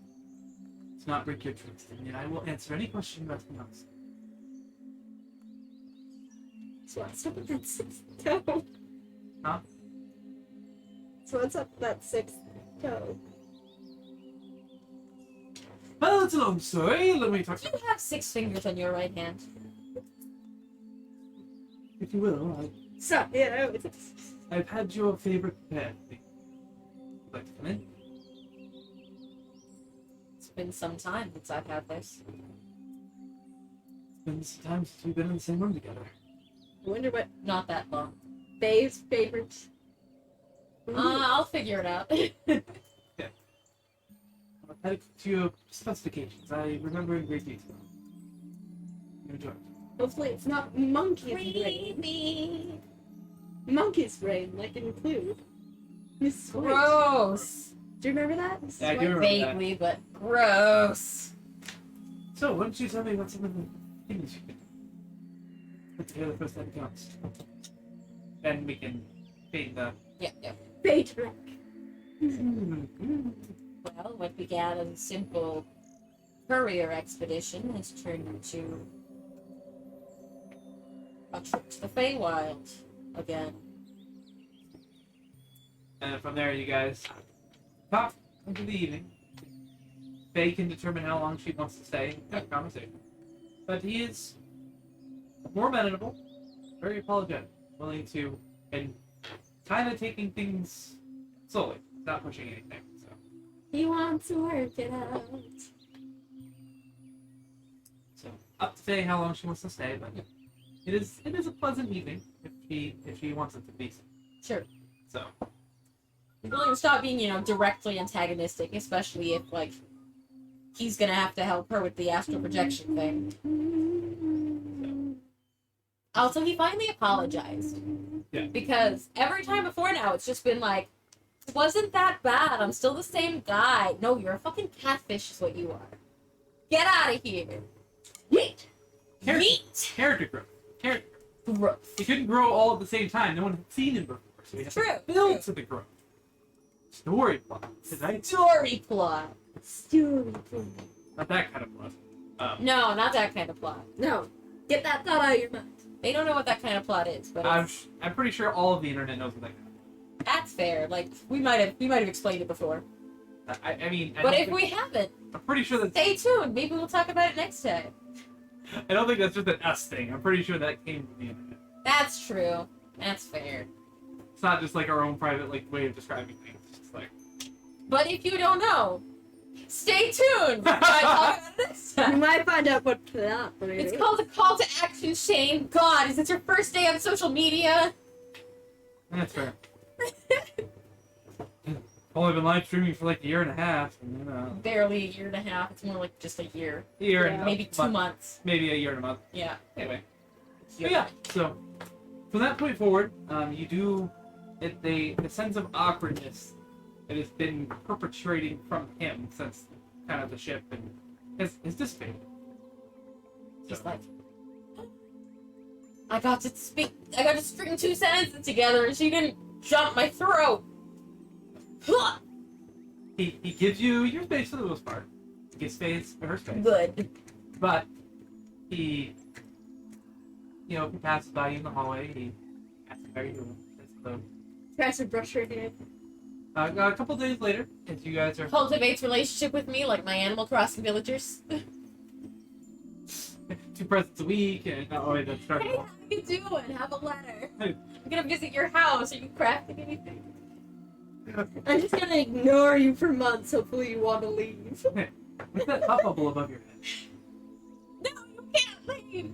to not break your trust, and I will answer any question you ask me else. So what's up with that 6th toe? Huh? So what's up with that 6th toe? Well, it's a long story. Let me talk Do you have 6 fingers on your right hand? if you will. So, yeah, I've had your favorite prepared. Would you like to come in? It's been some time since I've had this. It's been some time since we've been in the same room together. I wonder what Not that long. Faye's favorite. I'll figure it out. I've had to your specifications. I remember in great detail. You enjoyed. Hopefully it's not monkey's brain. Creepy. Monkey's brain, like include. Miss White. Gross. Do you remember that? Mrs. Yeah, I do White? remember that. Vaguely, but gross. So, why don't you tell me what some of the things you could put together first time counts? Then we can paint the. Yeah, yeah. Phaedric. Well, what began as a simple courier expedition has turned into a trip to the Feywild again. And from there, you guys talk into the evening. Faye can determine how long she wants to stay and have a conversation. But he is more amenable, very apologetic, willing to, and kind of taking things slowly, not pushing anything. So. He wants to work it out. So up to Faye how long she wants to stay, but it is a pleasant evening if she wants it to be. Sure. So He's willing to stop being, directly antagonistic, especially if, he's gonna have to help her with the astral projection thing. Also, he finally apologized. Yeah. Because every time before now, it's just been like, it wasn't that bad. I'm still the same guy. No, you're a fucking catfish is what you are. Get out of here. Yeet. Yeet. character growth. Character. Growth. He couldn't grow all at the same time. No one had seen him before, so he had True, to build true. to the growth. Story plot. Tonight. Story plot. Story. Not that kind of plot. No, not that kind of plot. No. Get that thought out of your mouth. They don't know what that kind of plot is, but I'm it's, pretty sure all of the internet knows what that. that's fair. We might have explained it before. I mean, But if we haven't, I'm pretty sure that stay tuned. Maybe we'll talk about it next time. I don't think that's just an us thing. I'm pretty sure that came from the internet. That's true. That's fair. It's not just like our own private way of describing things. It's just like But if you don't know, stay tuned. We might talk about it next You time. might find out what that It's called a call to action, Shane. God, is it your first day on social media? that's fair. Only been live streaming for like a year and a half, and Barely a year and a half. It's more like just a year. year Yeah. and Maybe 2 months. maybe a year and a month. Yeah. Anyway, but yeah. So from that point forward, you do the sense of awkwardness that has been perpetuating from him since kind of the ship and has dissipated. Just like, I got to string 2 sentences together and she didn't jump my throat. Huh. He gives you your space for the most part. He gives space for her space. Good. But he, he passes by you in the hallway. He asks you how you doing. Says hello. Tries to brush her hair. A couple days later, as you guys are Cultivates relationship with me like my Animal Crossing villagers. 2 presents a week, and wait, that's starting Hey, off. how you doing? Have a letter. Hey. I'm gonna visit your house. Are you crafting anything? I'm just gonna ignore you for months. Hopefully you want to leave. What's that thought bubble above your head? No, you can't leave.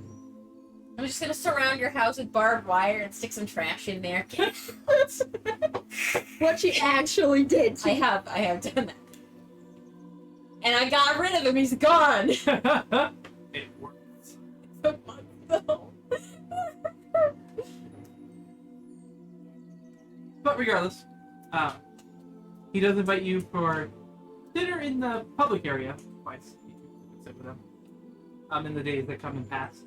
I'm just gonna surround your house with barbed wire and stick some trash in there. What she actually did. I have done that. And I got rid of him. He's gone. It works. A month though. But regardless, he does invite you for dinner in the public area twice. You can sit with him in the days that come and pass.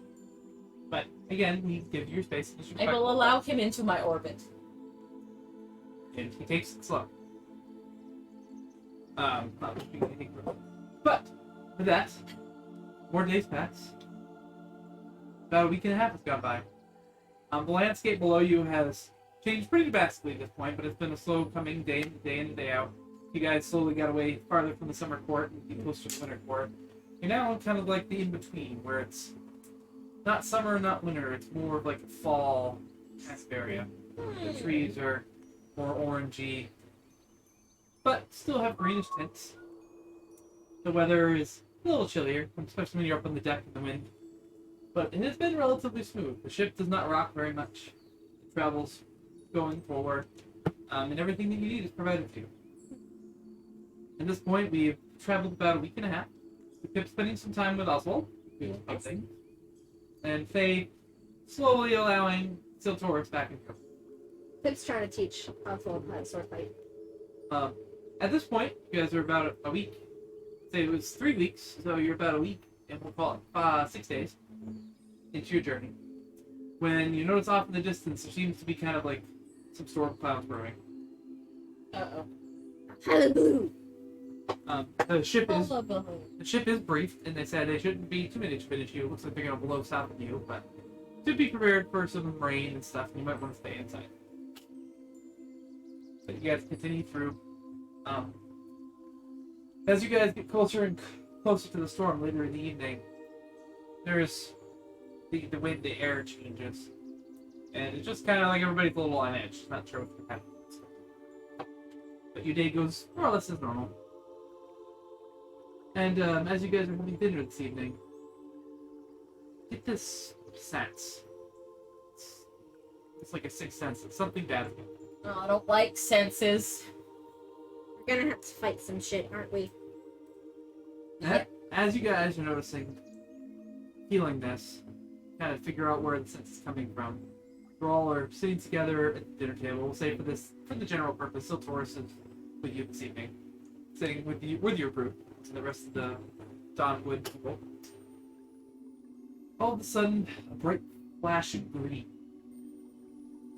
But again, he gives you your space. I will allow him into my orbit. And he takes it slow. Not doing anything real. But with that, more days pass. About a week and a half has gone by. The landscape below you has changed pretty drastically at this point, but it's been a slow coming day in and day out. You guys slowly got away farther from the summer court and be closer to the winter court. You're now kind of like the in-between, where it's not summer, not winter. It's more of like a fall kind of area. The trees are more orangey, but still have greenish tints. The weather is a little chillier, especially when you're up on the deck in the wind. But it has been relatively smooth. The ship does not rock very much. It travels going forward, and everything that you need is provided to you. At this point, we've traveled about a week and a half. We kept spending some time with Oswald, doing something, and Faye slowly allowing Siltorix back in trouble. Pip's trying to teach Oswald how to sword fight. At this point, you guys are about a week. Say it was 3 weeks, so you're about a week, and we'll call it 6 days into your journey. When you notice off in the distance, there seems to be kind of like some storm clouds brewing. Uh-oh. Hallelujah. The ship is Hullabaloo. the ship is briefed, and they said they shouldn't be too many to finish you. Looks like they're gonna blow south of you, but to be prepared for some rain and stuff, you might want to stay inside. But you guys continue through. As you guys get closer and closer to the storm later in the evening, there's the wind, the air changes, and it's just kind of like everybody's a little on edge, not sure what's happening. But your day goes more or less as normal. And as you guys are having dinner this evening, get this sense. It's like a sixth sense that something bad is going to happen. Oh, I don't like senses. We're gonna have to fight some shit, aren't we? As you guys are noticing, feeling this, kind of figure out where the sense is coming from. You all are sitting together at the dinner table. We'll say for the general purpose, still Taurus is with you this evening, sitting with your group and the rest of the Donwood people. All of a sudden, a bright flash of green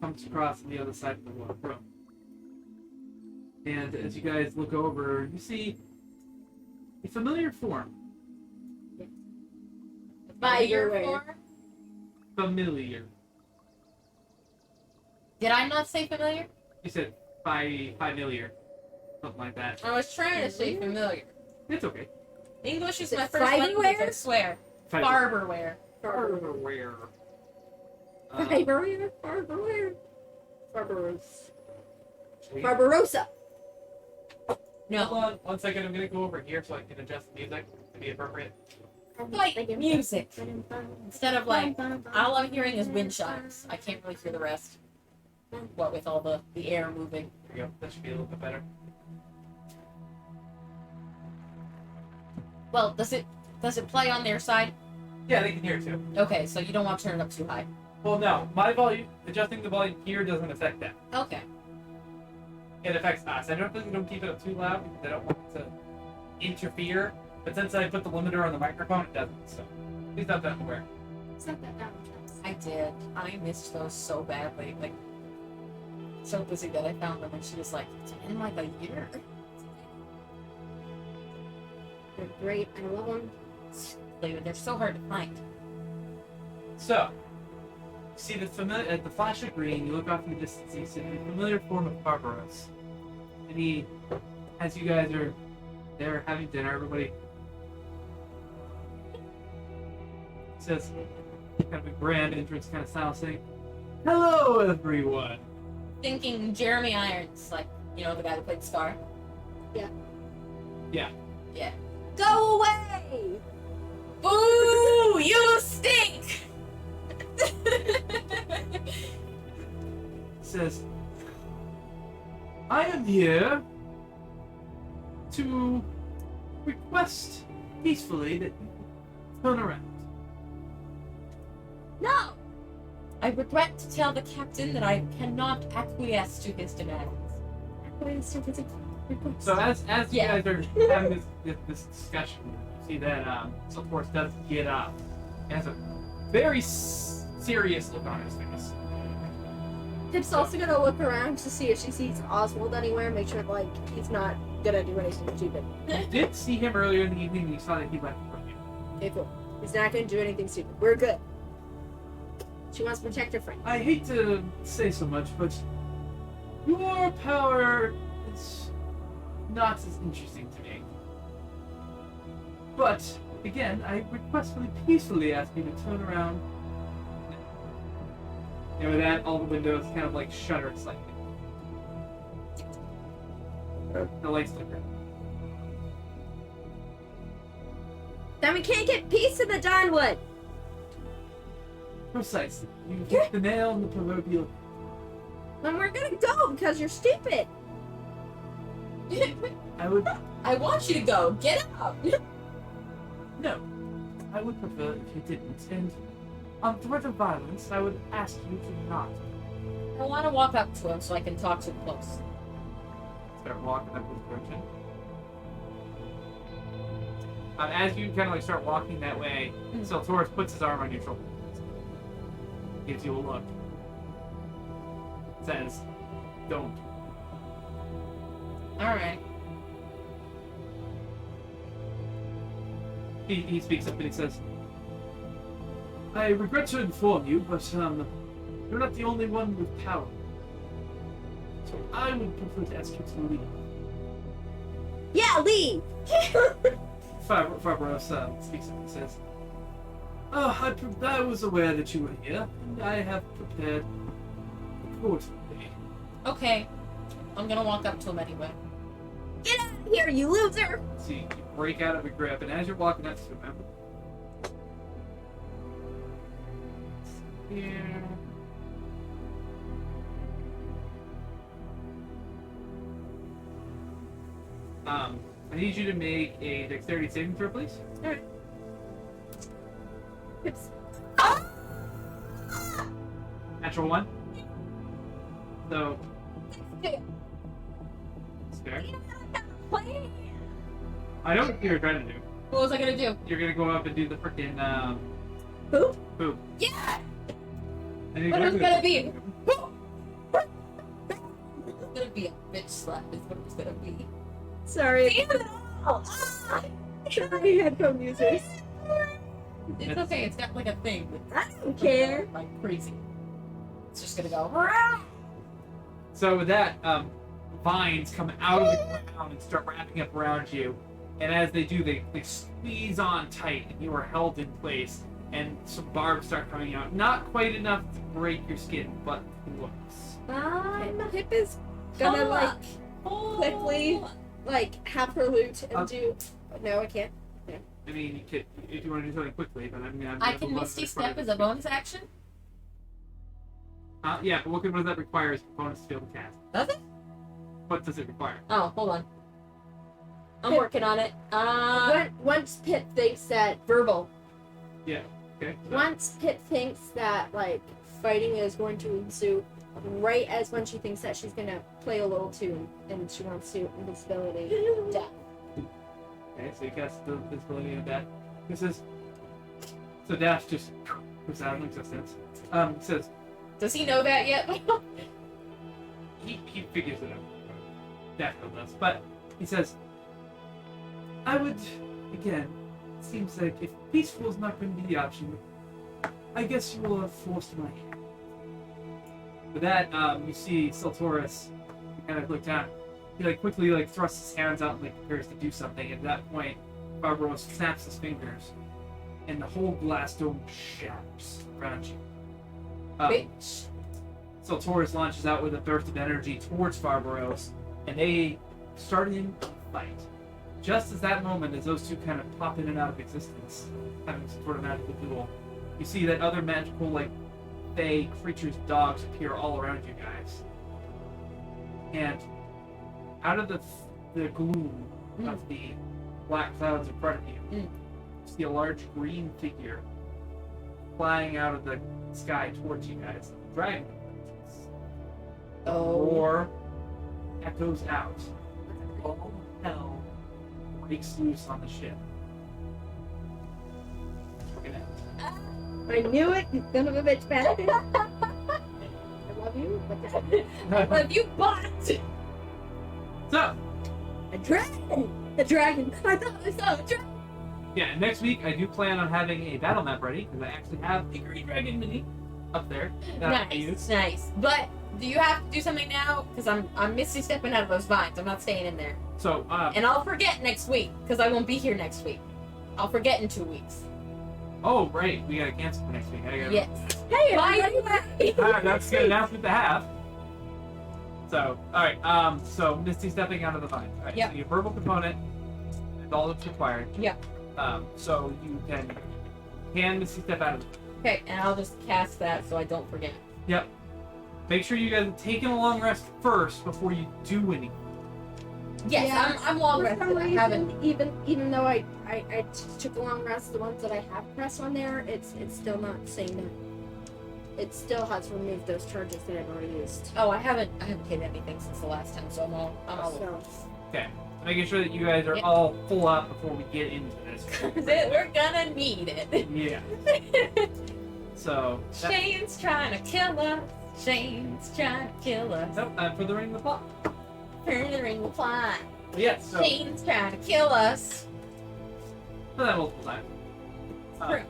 comes across on the other side of the room. And as you guys look over, you see a familiar form. Familiar Spider-Man. form? Familiar. Did I not say familiar? You said familiar. Something like that. I was trying to say familiar. It's okay. English is Is it my first language, I fiberware? swear. Barberware. Farberware. Barbarella? Barbarossa. No. Hold on 1 second. I'm gonna go over here so I can adjust the music to be appropriate. Like music. Instead of like, all I'm hearing is wind chimes. I can't really hear the rest. What with all the air moving. There you go. That should be a little bit better. Well, does it play on their side? Yeah, they can hear it too. Okay, so you don't want to turn it up too high. Well, no. My volume, adjusting the volume here doesn't affect that. Okay. It affects us. I don't keep it up too loud because I don't want it to interfere. But since I put the limiter on the microphone, it doesn't. So please not that I'm aware. It's not that down. I did. I missed those so badly. Like, so busy that I found them and she was like, it's been like a year. They're great. I love them. They're so hard to find. So, you see the familiar at the flash of green. You look off in the distance. You see the familiar form of Barbaros. And he, as you guys are there having dinner, everybody says, kind of a grand entrance kind of style, saying, "Hello, everyone." Thinking Jeremy Irons, like, you know, the guy that played Scar. Yeah. Yeah. Yeah. Go away! Boo! You stink! Says, "I am here to request peacefully that you turn around." No! I regret to tell the captain that I cannot acquiesce to his demands. So as you Yeah. guys are having this discussion, you see that Silforce does get up. He has a very serious look on his face. Tip's also gonna look around to see if she sees Oswald anywhere, make sure like he's not gonna do anything stupid. You did see him earlier in the evening, and you saw that he left from you. Okay, cool. He's not gonna do anything stupid. We're good. She wants to protect her friend. I hate to say so much, but your power is not as interesting to me. But again, I requestfully, peacefully ask you to turn around. And with that, all the windows kind of like shudder slightly. The lights flicker. Then we can't get peace in the Donwood. Precisely. You hit the nail on the proverbial. Then we're gonna go because you're stupid. I would I want you to go. Get up. no. I would prefer if you didn't. And on threat of violence, I would ask you to not. I want to walk up to him so I can talk to him close. Start walking up his direction. As you kind of like start walking that way, Taurus puts his arm on your shoulder. Gives you a look. Says, "Don't." All right. he speaks up and he says, I regret to inform you, but you're not the only one with power. So I would prefer to ask you to leave. Yeah, leave. Farbaros speaks up and says, Oh, I was aware that you were here, and I have prepared accordingly. Okay. I'm gonna walk up to him anyway. Get out of here, you loser. So you break out of a grip, and as you're walking up to him, here. I need you to make a dexterity saving throw, please. Alright. Oops. Natural 1. So, it's fair. I know what you're trying to do. What was I gonna do? You're gonna go up and do the frickin' Poop? poop. Yeah! And What it was gonna be? be? It's gonna be a bitch slap is what it's gonna be. Sorry. Damn it all! Sorry, headphone users. It's okay, it's got like a thing. I don't care. Like crazy. It's just gonna go. So with that, vines come out of the ground and start wrapping up around you. And as they do, they squeeze on tight, and you are held in place. And some barbs start coming out. Not quite enough to break your skin, but close. Pip is gonna like quickly have her loot and do. No, I can't. I mean, you could, if you want to do something quickly, but I'm I can Misty Step as a bonus action? Yeah, but what does that require is bonus to be able to cast. Does it? What does it require? Oh, hold on. I'm Pip. working on it. Once Pip thinks that Verbal. Yeah. Okay. So, once Pip thinks that fighting is going to ensue, right as when she thinks that she's gonna play a little tune and she wants to invisibility. Death. okay, so you cast the visibility of that. This is so Dash just goes out of existence. Says Does he know that yet? he figures it out. Dash does, but he says, I would again. It seems like if peaceful is not going to be the option, I guess you will have forced my hand. With that, you see Sultoris kind of look down. He quickly thrusts his hands out and prepares to do something. At that point, Barbaros snaps his fingers, and the whole glass dome shatters around you. Bitch. Sultoris launches out with a burst of energy towards Barbaros, and they start in a fight. Just as that moment, as those two kind of pop in and out of existence, having some sort of magical duel, you see that other magical, fey creatures, dogs appear all around you guys. And out of the gloom of the black clouds in front of you, you see a large green figure flying out of the sky towards you guys. Dragon. Oh. Roar echoes out. All hell breaks loose on the ship. I knew it, you son of a bitch bastard. I love you, but Love you, bot! So, a dragon! The dragon! I thought I saw a dragon! yeah, next week I do plan on having a battle map ready, because I actually have the Green Dragon mini up there that I can use. Nice. But do you have to do something now? Because I'm Misty stepping out of those vines. I'm not staying in there. So, And I'll forget next week, because I won't be here next week. I'll forget in 2 weeks. oh, right, we gotta cancel for next week. I gotta, Yes. Hey, By the way. That's a good announcement to have. So, alright, so Misty stepping out of the vine. Alright, Yep. so your verbal component is all that's required. Yep. So you can Misty step out of it. Okay, and I'll just cast that so I don't forget. Yep. Make sure you guys are taking a long rest first before you do anything. Yes, Yeah. I'm long For rested. some I reason, haven't. even though I took a long rest, the ones that I have pressed on there, it's still not saying that. It still has removed those charges that I've already used. Oh, I haven't hit anything since the last time, so I'm all. So, Okay. Making sure that you guys are Yep. all full up before we get into this. We're gonna need it. Yeah. So. Shane's trying to kill us. Shane's trying to kill us. Nope, time for the ring of the plot. Turn the ring will fly. Yeah, so. Shane's trying to kill us. done that multiple times. True.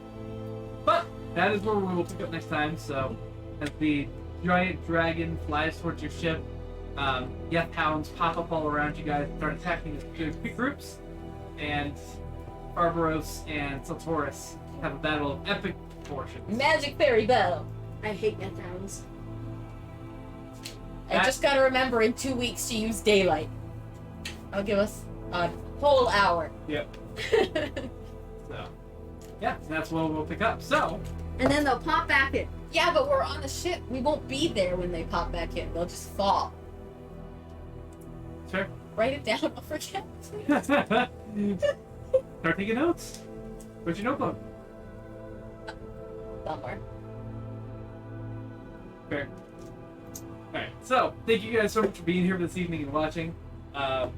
But that is where we will pick up next time. So, as the giant dragon flies towards your ship, Yeth hounds pop up all around you guys and start attacking in quick groups. And Barbaros and Sultoris have a battle of epic proportions. Magic fairy battle. I hate net towns. I just gotta remember in 2 weeks to use daylight. I'll give us a whole hour. Yep. So, yeah, that's what we'll pick up. So, And then they'll pop back in. Yeah, but we're on a ship. We won't be there when they pop back in. They'll just fall. sure. Write it down. I'll forget. Start taking notes. Where's your notebook? Somewhere. Fair. Alright, so thank you guys so much for being here this evening and watching. I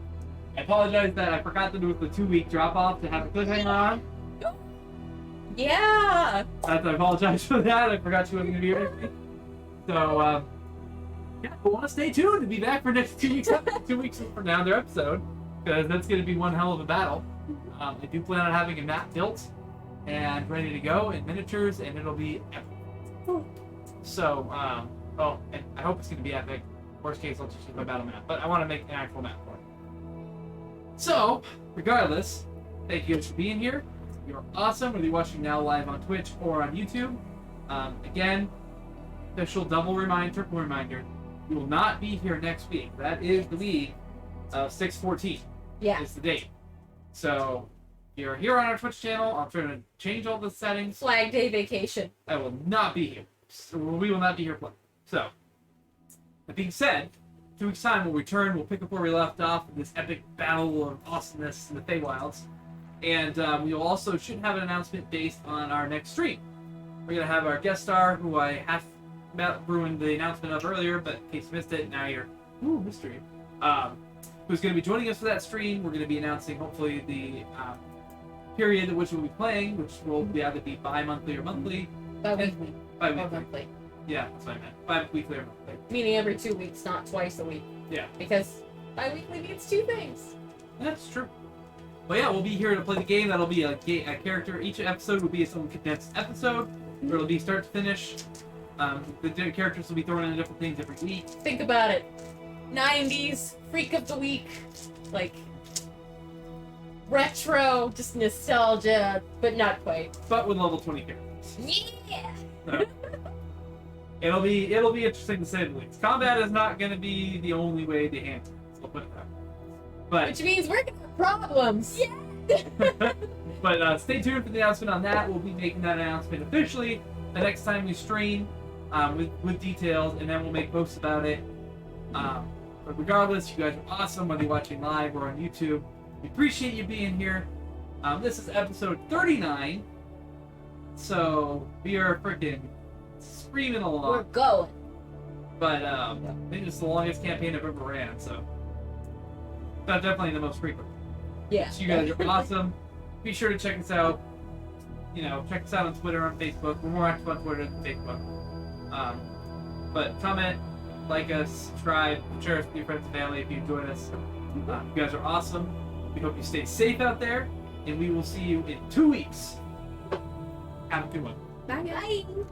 apologize that I forgot to do the 2-week drop off to have a cliffhanger on. Yeah. I apologize for that. I forgot you were going to be here with me. So, yeah, but want to stay tuned to be back for next 2 weeks. 2 weeks from now, their episode, because that's going to be one hell of a battle. I do plan on having a map built and ready to go in miniatures, and it'll be epic. So, oh, and I hope it's going to be epic. Worst case, I'll just use my battle map, but I want to make an actual map for it. So, regardless, thank you guys for being here. You're awesome, whether you're watching now live on Twitch or on YouTube. Again, official double reminder, triple reminder. We will not be here next week. That is the week of 6/14. Yeah. Is the date. So, if you're here on our Twitch channel, I'm trying to change all the settings. Flag Day vacation. I will not be here. So we will not be here playing. So, that being said, 2 weeks' time we'll return. We'll pick up where we left off in this epic battle of awesomeness in the Feywilds. And we also should have an announcement based on our next stream. We're going to have our guest star, who I half ruined the announcement of earlier, but in case you missed it, now you're... Ooh, mystery. Who's going to be joining us for that stream. We're going to be announcing, hopefully, the period at which we'll be playing, which will be either be bi-monthly or monthly. Bi-weekly. Or Bi-weekly. monthly. Yeah, that's what I meant. Bi-weekly or monthly. Meaning every 2 weeks, not twice a week. Yeah. Because bi-weekly means 2 things. That's true. But yeah, we'll be here to play the game. That'll be a character. Each episode will be its own condensed episode, where it'll be start to finish. The different characters will be thrown into different things every week. Think about it. 90s, freak of the week, like retro, just nostalgia, but not quite. But with level 20 characters. Yeah! So, it'll be interesting to say the least. Combat is not going to be the only way to handle it. I'll put it that way. But Which means we're gonna have problems. Yeah! but stay tuned for the announcement on that. We'll be making that announcement officially the next time we stream with details, and then we'll make posts about it. But regardless, you guys are awesome, whether you're watching live or on YouTube. We appreciate you being here. This is episode 39, so we are freaking screaming We're along. going. But I think it's the longest campaign I've ever ran, so that's definitely the most frequent. Yeah. So you guys are awesome. Be sure to check us out. Check us out on Twitter, on Facebook. We're more active on Twitter than Facebook. But comment, like us, subscribe, share us with your friends and family if you enjoyed us. You guys are awesome. We hope you stay safe out there, and we will see you in 2 weeks. Have a good one. Bye, guys. Bye.